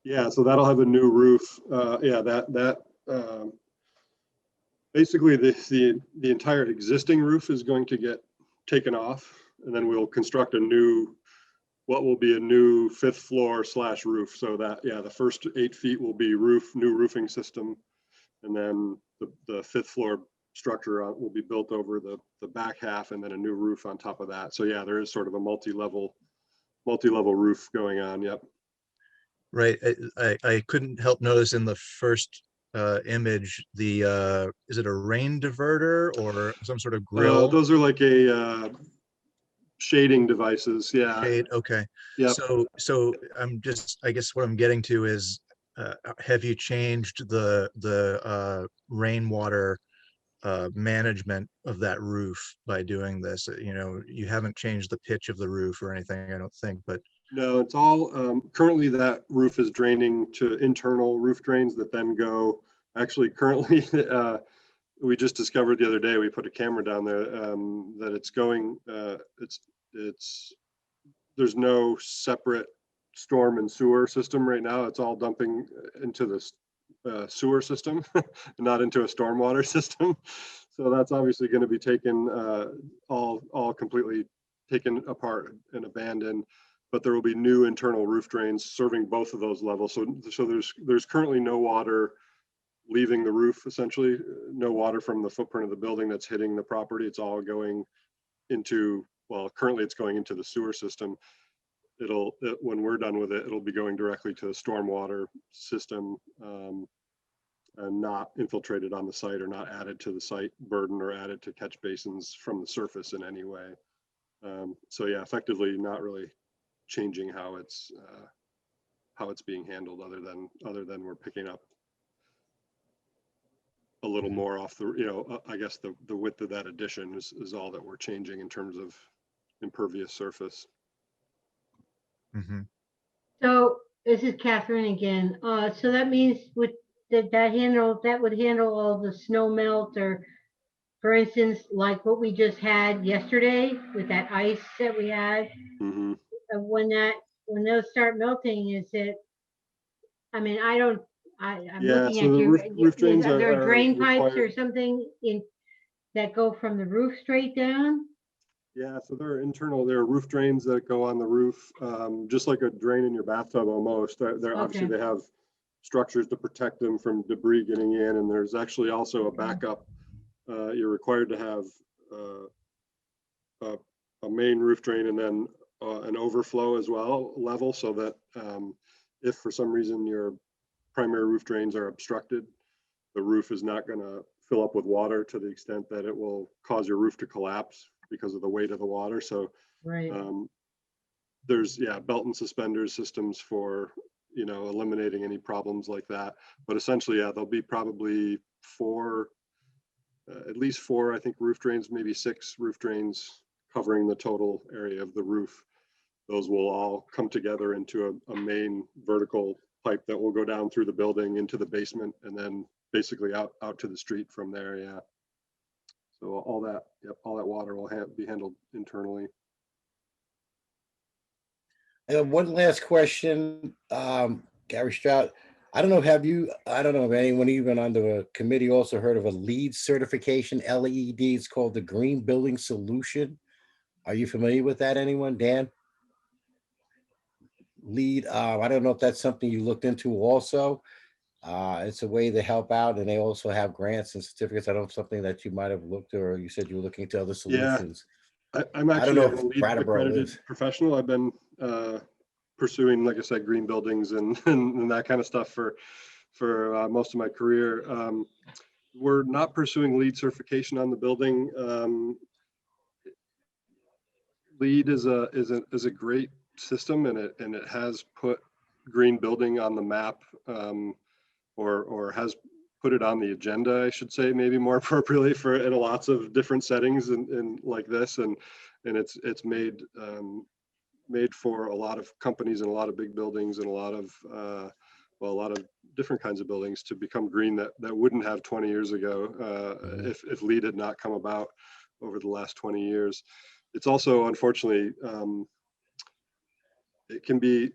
Yeah, so that'll have a new roof. Yeah, basically the entire existing roof is going to get taken off, and then we'll construct what will be a new 5th floor / roof. So that, yeah, the first 8 feet will be new roofing system, and then the 5th floor structure will be built over the back half, and then a new roof on top of that. So yeah, there is sort of a multi-level roof going on. Yep. Right. I couldn't help notice in the first image, is it a rain diverter or some sort of grill? Those are like a shading devices. Yeah. Shade. Okay. Yep. So I guess what I'm getting to is, have you changed the rainwater management of that roof by doing this? You know, you haven't changed the pitch of the roof or anything, I don't think, but. No, it's all, currently that roof is draining to internal roof drains that then go, actually currently, we just discovered the other day, we put a camera down there, that it's going, there's no separate storm and sewer system right now. It's all dumping into the sewer system, not into a stormwater system. So that's obviously going to be taken, all completely taken apart and abandoned. But there will be new internal roof drains serving both of those levels. So there's currently no water leaving the roof, essentially, no water from the footprint of the building that's hitting the property. It's all going into, well, currently it's going into the sewer system. When we're done with it, it'll be going directly to the stormwater system, and not infiltrated on the site or not added to the site burden or added to catch basins from the surface in any way. So yeah, effectively not really changing how it's being handled, other than we're picking up a little more off the, I guess the width of that addition is all that we're changing in terms of impervious surface. Mm-hmm. So this is Catherine again. So that means that would handle all the snow melt, or for instance, like what we just had yesterday with that ice that we had. Mm-hmm. When those start melting, is it, I mean, I'm Yeah, looking so at the you. roof drains Are there are drain pipes or required. something that go from the roof straight down? Yeah, so there are roof drains that go on the roof, just like a drain in your bathtub almost. They're obviously, they have structures to protect them from debris getting in, and there's actually also a backup. You're required to have a main roof drain and then an overflow as well level, so that if for some reason your primary roof drains are obstructed, the roof is not going to fill up with water to the extent that it will cause your roof to collapse because of the weight of the water. So Right. there's, yeah, belt and suspenders systems for, you know, eliminating any problems like that. But essentially, yeah, there'll be probably at least four, I think, roof drains, maybe 6 roof drains covering the total area of the roof. Those will all come together into a main vertical pipe that will go down through the building into the basement and then basically out to the street from there. Yeah. So all that, yep, all that water will be handled internally. And one last question, Gary Stroud. I don't know if anyone even on the committee also heard of a LEED certification, LED. It's called the Green Building Solution. Are you familiar with that, anyone? Dan? LEED, I don't know if that's something you looked into also. It's a way to help out, and they also have grants and certificates. I don't know if something that you might have looked, or you said you were looking into other solutions. I'm I don't actually know a if LEED Brattleboro accredited is. professional. I've been pursuing, like I said, green buildings and that kind of stuff for most of my career. We're not pursuing LEED certification on the building. LEED is a great system, and it has put green building on the map, or has put it on the agenda, I should say, maybe more appropriately, for in lots of different settings and like this, and it's made for a lot of companies and a lot of big buildings and a lot of different kinds of buildings to become green that wouldn't have 20 years ago if LEED had not come about over the last 20 years. It's also, unfortunately, it can be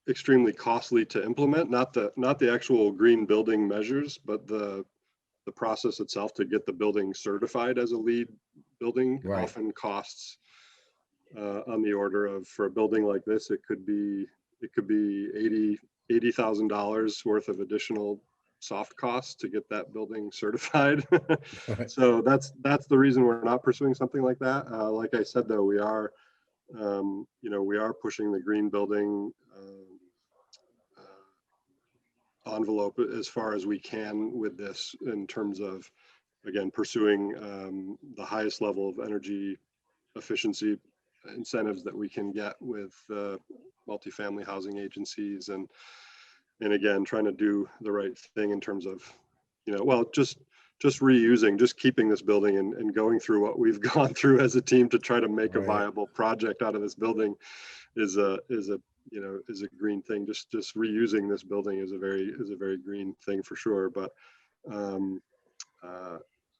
extremely costly to implement, not the actual green building measures, but the process itself to get the building certified as a LEED building. Right. Often costs on the order of, for a building like this, it could be $80,000 worth of additional soft costs to get that building certified. So that's the reason we're not pursuing something like that. Like I said, though, we are pushing the green building envelope as far as we can with this, in terms of, again, pursuing the highest level of energy efficiency incentives that we can get with multifamily housing agencies, and again, trying to do the right thing in terms of, just reusing, just keeping this building and going through what we've gone through as a team to try to make a viable project out of this building is a green thing. Just reusing this building is a very green thing for sure. But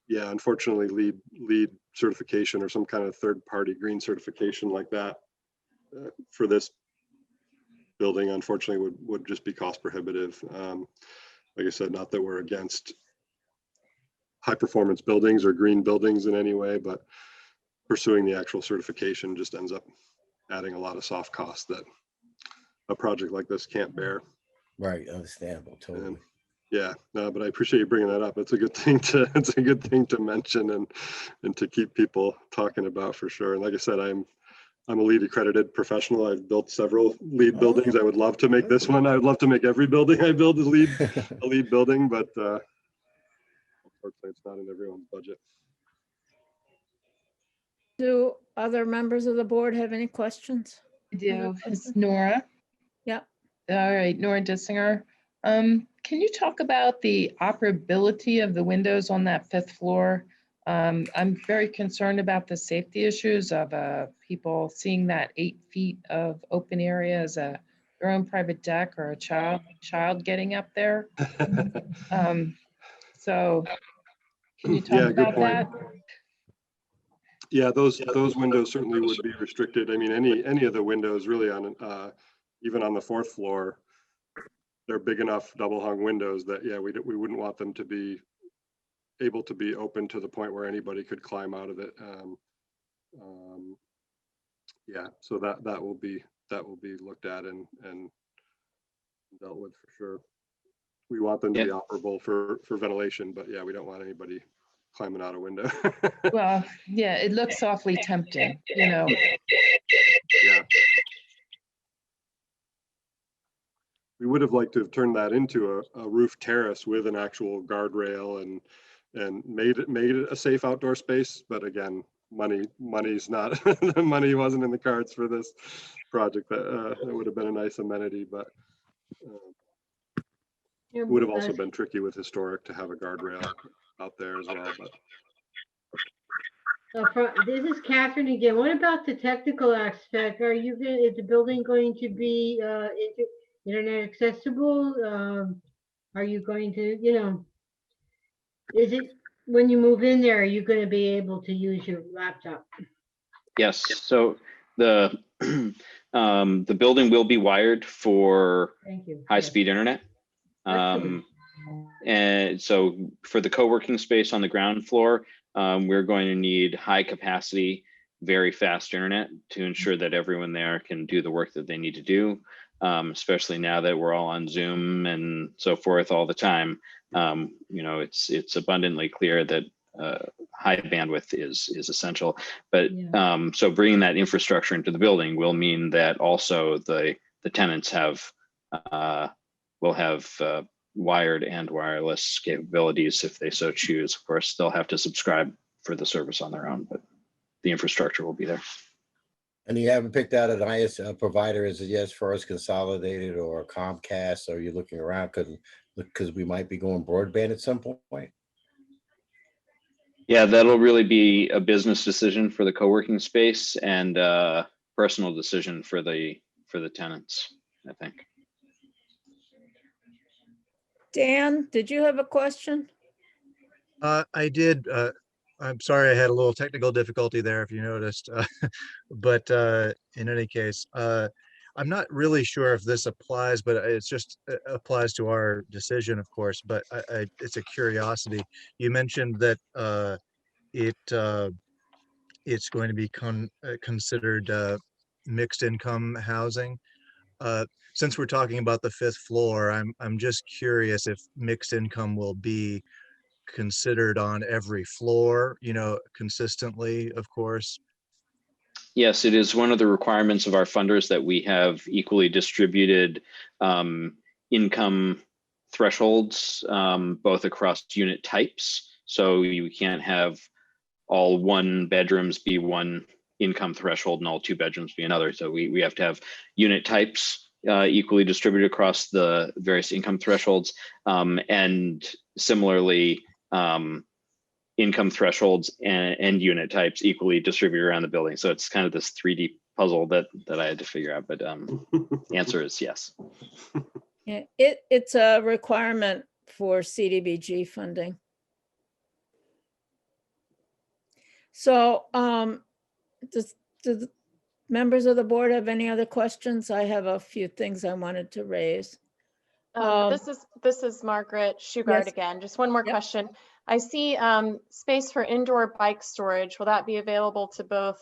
yeah, unfortunately, LEED certification or some kind of third-party green certification like that for this building, unfortunately, would just be cost prohibitive. Like I said, not that we're against high performance buildings or green buildings in any way, but pursuing the actual certification just ends up adding a lot of soft costs that a project like this can't bear. Right, understandable, totally. Yeah, no, but I appreciate you bringing that up. It's a good thing to mention and to keep people talking about, for sure. And like I said, I'm a LEED accredited professional. I've built several LEED buildings. I would love to make this one. I would love to make every building I build a LEED building, but unfortunately, it's not in everyone's budget. Do other members of the board have any questions? I do. It's Nora. Yep. All right, Nora Dissinger. Can you talk about the operability of the windows on that 5th floor? I'm very concerned about the safety issues of people seeing that 8 feet of open area as their own private deck, or a child getting up there. So can you talk about that? Yeah, those windows certainly would be restricted. I mean, any of the windows really on even on the 4th floor, they're big enough double hung windows that, yeah, we wouldn't want them to be able to be open to the point where anybody could climb out of it. Yeah, so that will be looked at and dealt with for sure. We want them to be operable for ventilation, but yeah, we don't want anybody climbing out a window. Well, yeah, it looks awfully tempting, Yeah. we would have liked to have turned that into a roof terrace with an actual guardrail and made it a safe outdoor space. But again, money's not, the money wasn't in the cards for this project. That it would have been a nice amenity, but it would have also been tricky with historic to have a guardrail out there as well. But This is Catherine again. What about the technical aspect? Is the building going to be internet accessible? Are you going to, is it, when you move in there, are you going to be able to use your laptop? Yes, so the the building will be wired for Thank you. high-speed internet. And so for the co-working space on the ground floor, we're going to need high capacity, very fast internet to ensure that everyone there can do the work that they need to do, especially now that we're all on Zoom and so forth all the time. It's abundantly clear that high bandwidth is essential. But so bringing that infrastructure into the building will mean that also the tenants will have wired and wireless capabilities if they so choose. Of course, they'll have to subscribe for the service on their own, but the infrastructure will be there. And you haven't picked out an IS provider as yes for us, Consolidated or Comcast? Or you're looking around because we might be going broadband at some point? Yeah, that'll really be a business decision for the co-working space and a personal decision for the tenants, I think. Dan, did you have a question? I did. I'm sorry, I had a little technical difficulty there, if you noticed. But in any case, I'm not really sure if this applies, but it applies to our decision, of course. But it's a curiosity. You mentioned that it's going to be considered mixed income housing. Since we're talking about the 5th floor, I'm just curious if mixed income will be considered on every floor, consistently, of course. Yes, it is one of the requirements of our funders that we have equally distributed income thresholds, both across unit types. So you can't have all 1 bedrooms be one income threshold and all 2 bedrooms be another. So we have to have unit types equally distributed across the various income thresholds, and similarly income thresholds and unit types equally distributed around the building. So it's kind of this 3D puzzle that I had to figure out, but the answer is yes. Yeah, it's a requirement for CDBG funding. So do the members of the board have any other questions? I have a few things I wanted to raise. This is Margaret Shugart again. Just one more question. I see space for indoor bike storage. Will that be available to both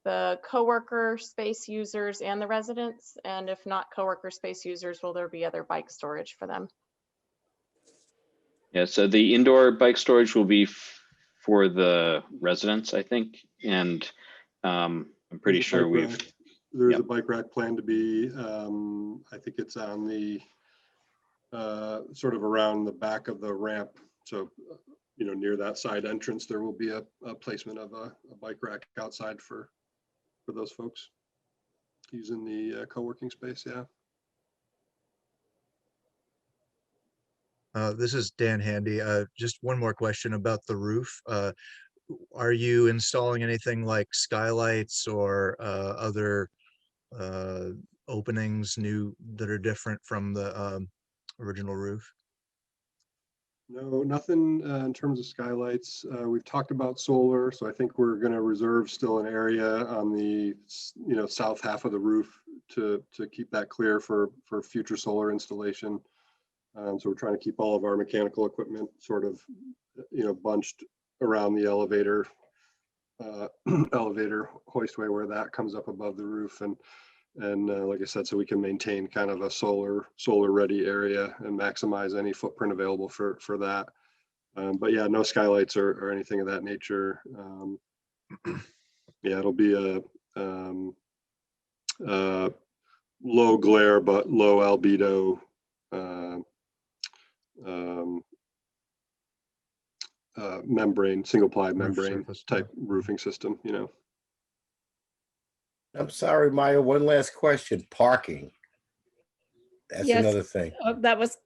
the coworker space users and the residents? And if not coworker space users, will there be other bike storage for them? Yeah, so the indoor bike storage will be for the residents, I think. And I'm pretty sure there's a bike rack planned to be, I think it's on the sort of around the back of the ramp. So, near that side entrance, there will be a placement of a bike rack outside for those folks using the co-working space. Yeah. This is Dan Handy. Just one more question about the roof. Are you installing anything like skylights or other openings that are different from the original roof? No, nothing in terms of skylights. We've talked about solar, so I think we're going to reserve still an area on the south half of the roof to keep that clear for future solar installation. So we're trying to keep all of our mechanical equipment sort of bunched around the elevator hoistway where that comes up above the roof, and like I said, so we can maintain kind of a solar ready area and maximize any footprint available for that. But yeah, no skylights or anything of that nature. Yeah, it'll be a low glare but low albedo um, membrane, single ply membrane surface, type roofing system, you know. I'm sorry, Maya, one last question. Parking. That's Yes. another thing. That was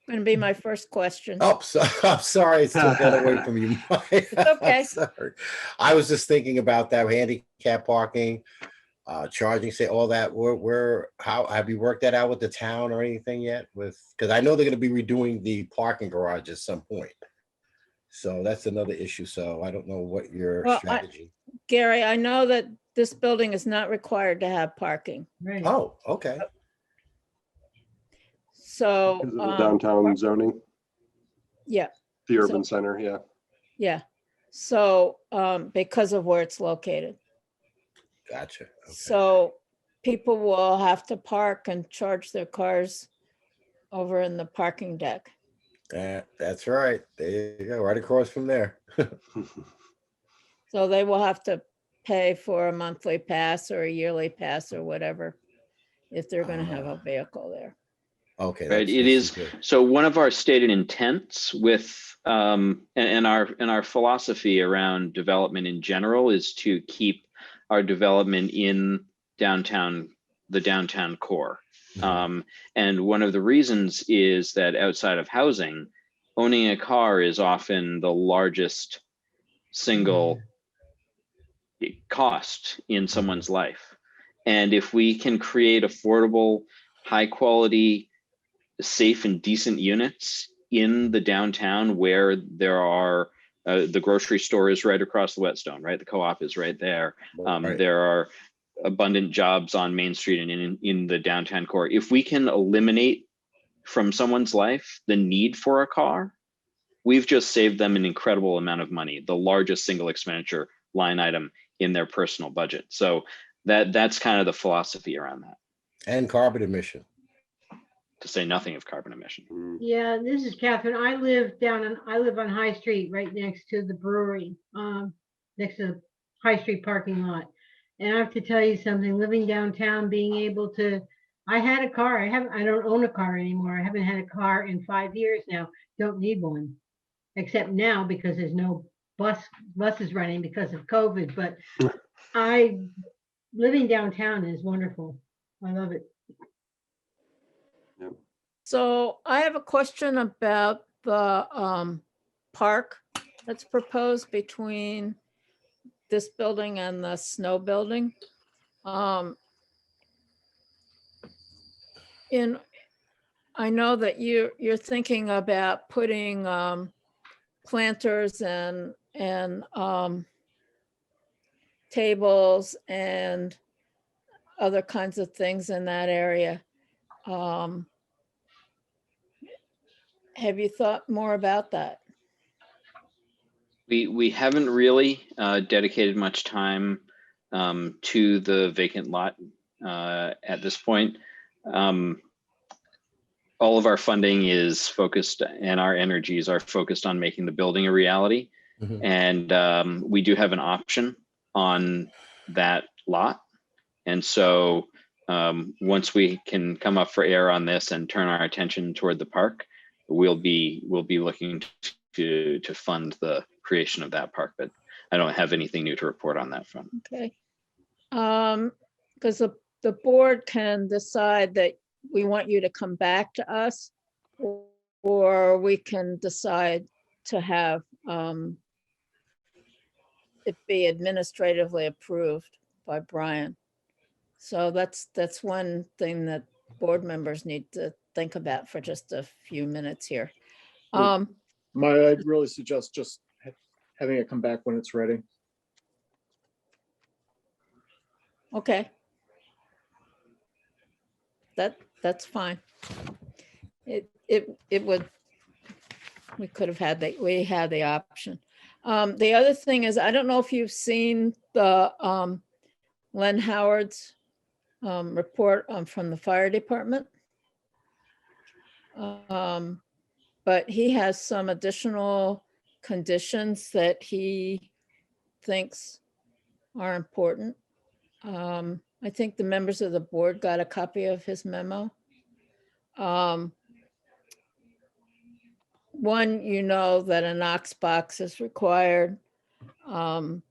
going to be my first question. Oh, so, I'm sorry, I took that away from you, Maya. It's okay. I'm sorry. I was just thinking about that handicap parking, charging, say all that. How have you worked that out with the town or anything yet? Because I know they're going to be redoing the parking garage at some point. So that's another issue. So I don't know what your Well, strategy. Gary, I know that this building is not required to have parking. Right. Oh, okay. So, Because of the downtown zoning, yeah, the urban center, yeah. yeah. So, because of where it's located. Gotcha. Okay. So people will have to park and charge their cars over in the parking deck. That's right. There you go, right across from there. So they will have to pay for a monthly pass or a yearly pass or whatever, if they're going to have a vehicle there. Okay. Right, it is. So one of our stated intents with and our philosophy around development in general is to keep our development in downtown, the downtown core. And one of the reasons is that outside of housing, owning a car is often the largest single cost in someone's life. And if we can create affordable, high quality, safe and decent units in the downtown where there are the grocery store is right across the Whetstone, right? The co-op is right there. Right. There are abundant jobs on Main Street and in the downtown core. If we can eliminate from someone's life the need for a car, we've just saved them an incredible amount of money, the largest single expenditure line item in their personal budget. So that's kind of the philosophy around that. And carbon emission. To say nothing of carbon emission. Yeah, this is Catherine. I live on High Street, right next to the brewery, next to the High Street parking lot. And I have to tell you something, living downtown, being able to, I had a car. I don't own a car anymore. I haven't had a car in 5 years now. Don't need one, except now because there's no buses running because of COVID. But living downtown is wonderful. I love it. So I have a question about the park that's proposed between this building and the Snow building. I know that you're thinking about putting planters and tables and other kinds of things in that area. Have you thought more about that? We haven't really dedicated much time to the vacant lot at this point. All of our funding is focused and our energies are focused on making the building a reality. And we do have an option on that lot. And so once we can come up for air on this and turn our attention toward the park, we'll be looking to fund the creation of that park, but I don't have anything new to report on that front. Okay. Because the board can decide that we want you to come back to us, or we can decide to have it be administratively approved by Brian. So that's one thing that board members need to think about for just a few minutes here. I'd really suggest just having it come back when it's ready. Okay. That's fine. It would, we could have had we had the option. The other thing is, I don't know if you've seen the Len Howard's report from the fire department. But he has some additional conditions that he thinks are important. I think the members of the board got a copy of his memo. One, you know that a Knox box is required. The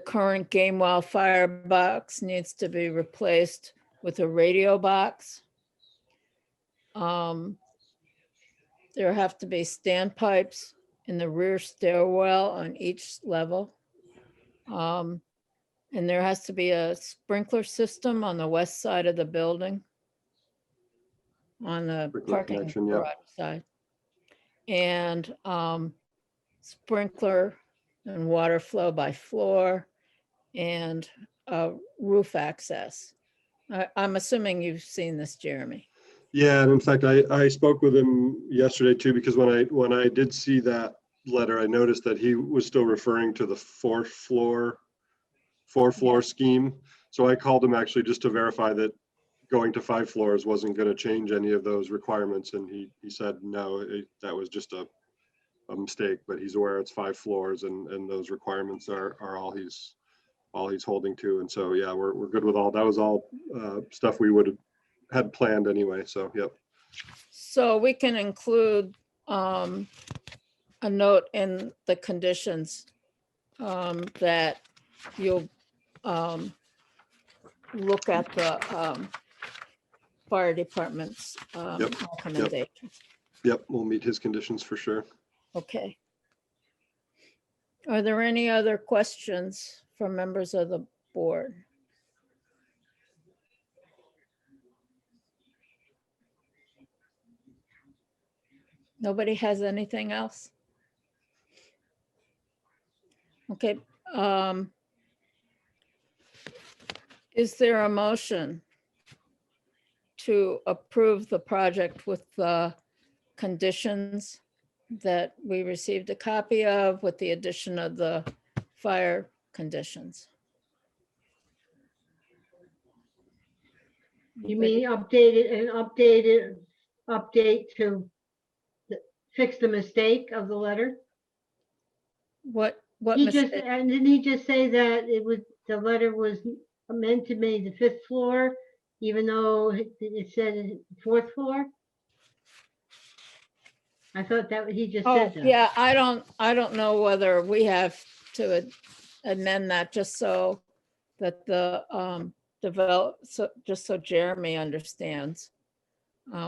current Gamewell firebox needs to be replaced with a radio box. There have to be standpipes in the rear stairwell on each level. And there has to be a sprinkler system on the west side of the building, on the Sprinkler parking connection, yeah. garage side. And sprinkler and water flow by floor and roof access. I'm assuming you've seen this, Jeremy. Yeah, and in fact, I spoke with him yesterday too, because when I did see that letter, I noticed that he was still referring to the fourth floor scheme. So I called him actually just to verify that going to 5 floors wasn't going to change any of those requirements. And he said, no, that was just a mistake, but he's aware it's 5 floors and those requirements are all he's holding to. And so, yeah, we're good with all, that was all stuff we would have had planned anyway. So, yep. So we can include a note in the conditions that you'll look at the fire department's recommendations. Yep, we'll meet his conditions for sure. Okay. Are there any other questions from members of the board? Nobody has anything else? Okay. Is there a motion to approve the project with the conditions that we received a copy of, with the addition of the fire conditions? You mean update to fix the mistake of the letter? What He just, mistake? and didn't he just say that the letter was meant to be the 5th floor, even though it said 4th floor? I thought that he just Oh, said that. yeah, I don't know whether we have to amend that just so that the just so Jeremy understands.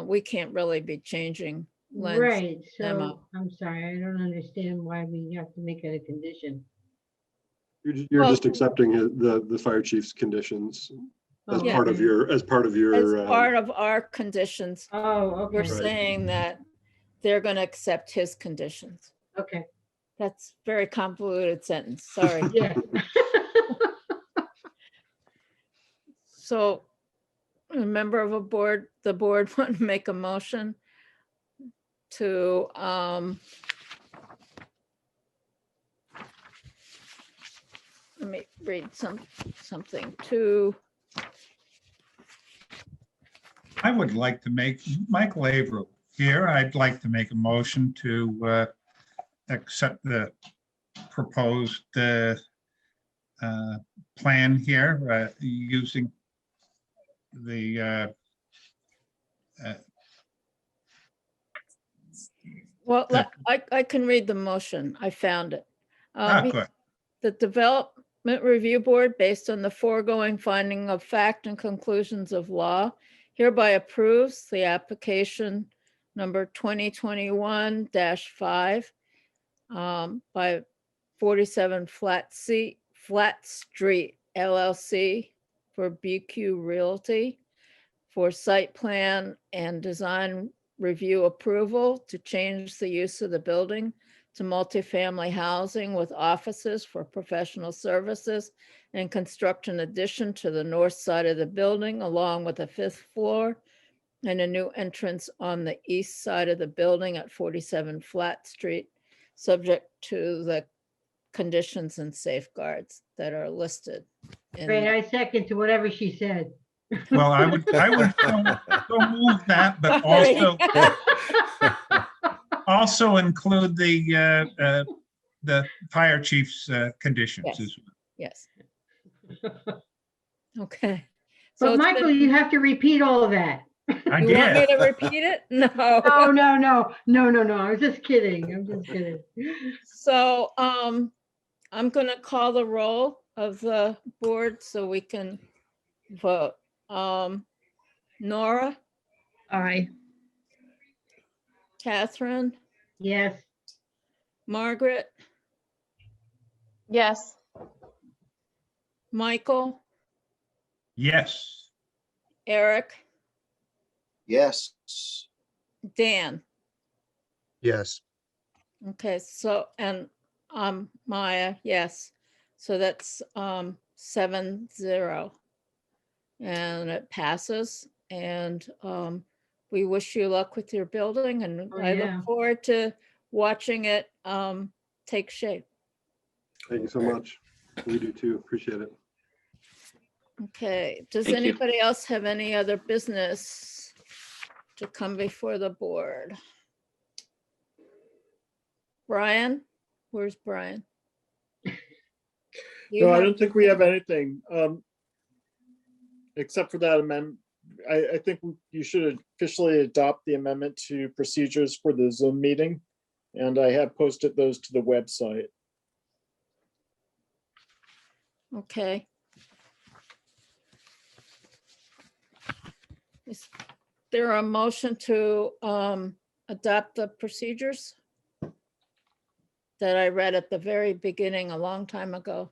We can't really be changing Len's Right, so memo. I'm sorry, I don't understand why we have to make it a condition. You're Well, just accepting the fire chief's conditions as Oh, part of okay. your, As part of our conditions, Oh, we're okay, saying that they're going to accept his conditions. okay, That's a very convoluted sentence, sorry. yeah. So a member of the board want to make a motion to let me read something to, I would like to make, Michael Averill here, I'd like to make a motion to accept the proposed plan here using the well, I can read the motion. I found it. good. The Development Review Board, based on the foregoing finding of fact and conclusions of law, hereby approves the application number 2021-5 by 47 Flat Street LLC for BQ Realty for site plan and design review approval to change the use of the building to multifamily housing with offices for professional services and construct an addition to the north side of the building along with a 5th floor and a new entrance on the east side of the building at 47 Flat Street, subject to the conditions and safeguards that are listed. Great, I second to whatever she said. Well, I would so move that, but also include the fire chief's conditions Yes. as well. Yes. Okay. So But it's Michael, been- you have to repeat all of that. I you want me did. to repeat it? No. No, no, no, no, no, no. I was just kidding. I'm just kidding. So, I'm gonna call the roll of the board so we can vote. Nora, Aye. Catherine, Yes, Margaret, Yes. Michael, Yes. Eric, Yes. Dan. Yes. Okay, so, and Maya, yes. So that's 7-0. And it passes, and we wish you luck with your building, and Oh, I yeah. look forward to watching it take shape. Thank you so much. We do too. Appreciate it. Okay, does Thank you. anybody else have any other business to come before the board? Brian, where's Brian? You No, I have- don't think we have anything, except for that amendment. I think you should officially adopt the amendment to procedures for the Zoom meeting. And I have posted those to the website. Okay. Is there a motion to adopt the procedures that I read at the very beginning a long time ago?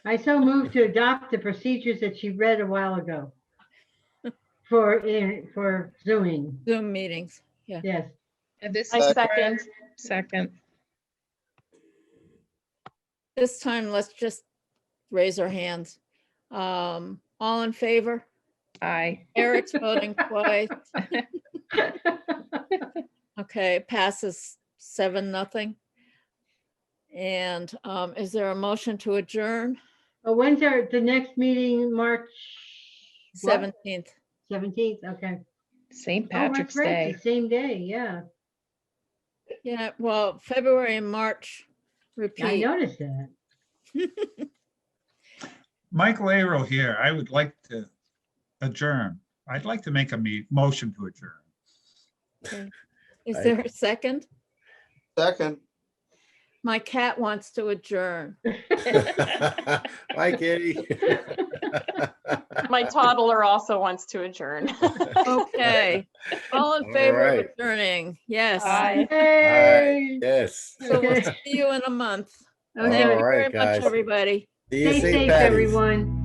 I so moved to adopt the procedures that she read a while ago for Zooming. Zoom meetings. Yes. And this I is second. second. This time, let's just raise our hands. All in favor? Aye. Eric's voting twice. Okay, passes 7-0. And is there a motion to adjourn? When's the next meeting? March what? 17th. 17th, okay. St. Oh, Patrick's that's right, Day. the same day, yeah. Yeah, well, February and March I repeat. noticed that. Michael Aero here. I would like to adjourn. I'd like to make a motion to adjourn. Okay. Is I- there a second? Second. My cat wants to adjourn. Bye, Kitty. My toddler also wants to adjourn. Okay, all in All favor of right. adjourning? Yes. Aye. Hey. Yes. So we'll see you in a month. Okay. Thank you All very right, much, guys. everybody. See you, Stay St. safe, Patty's. everyone.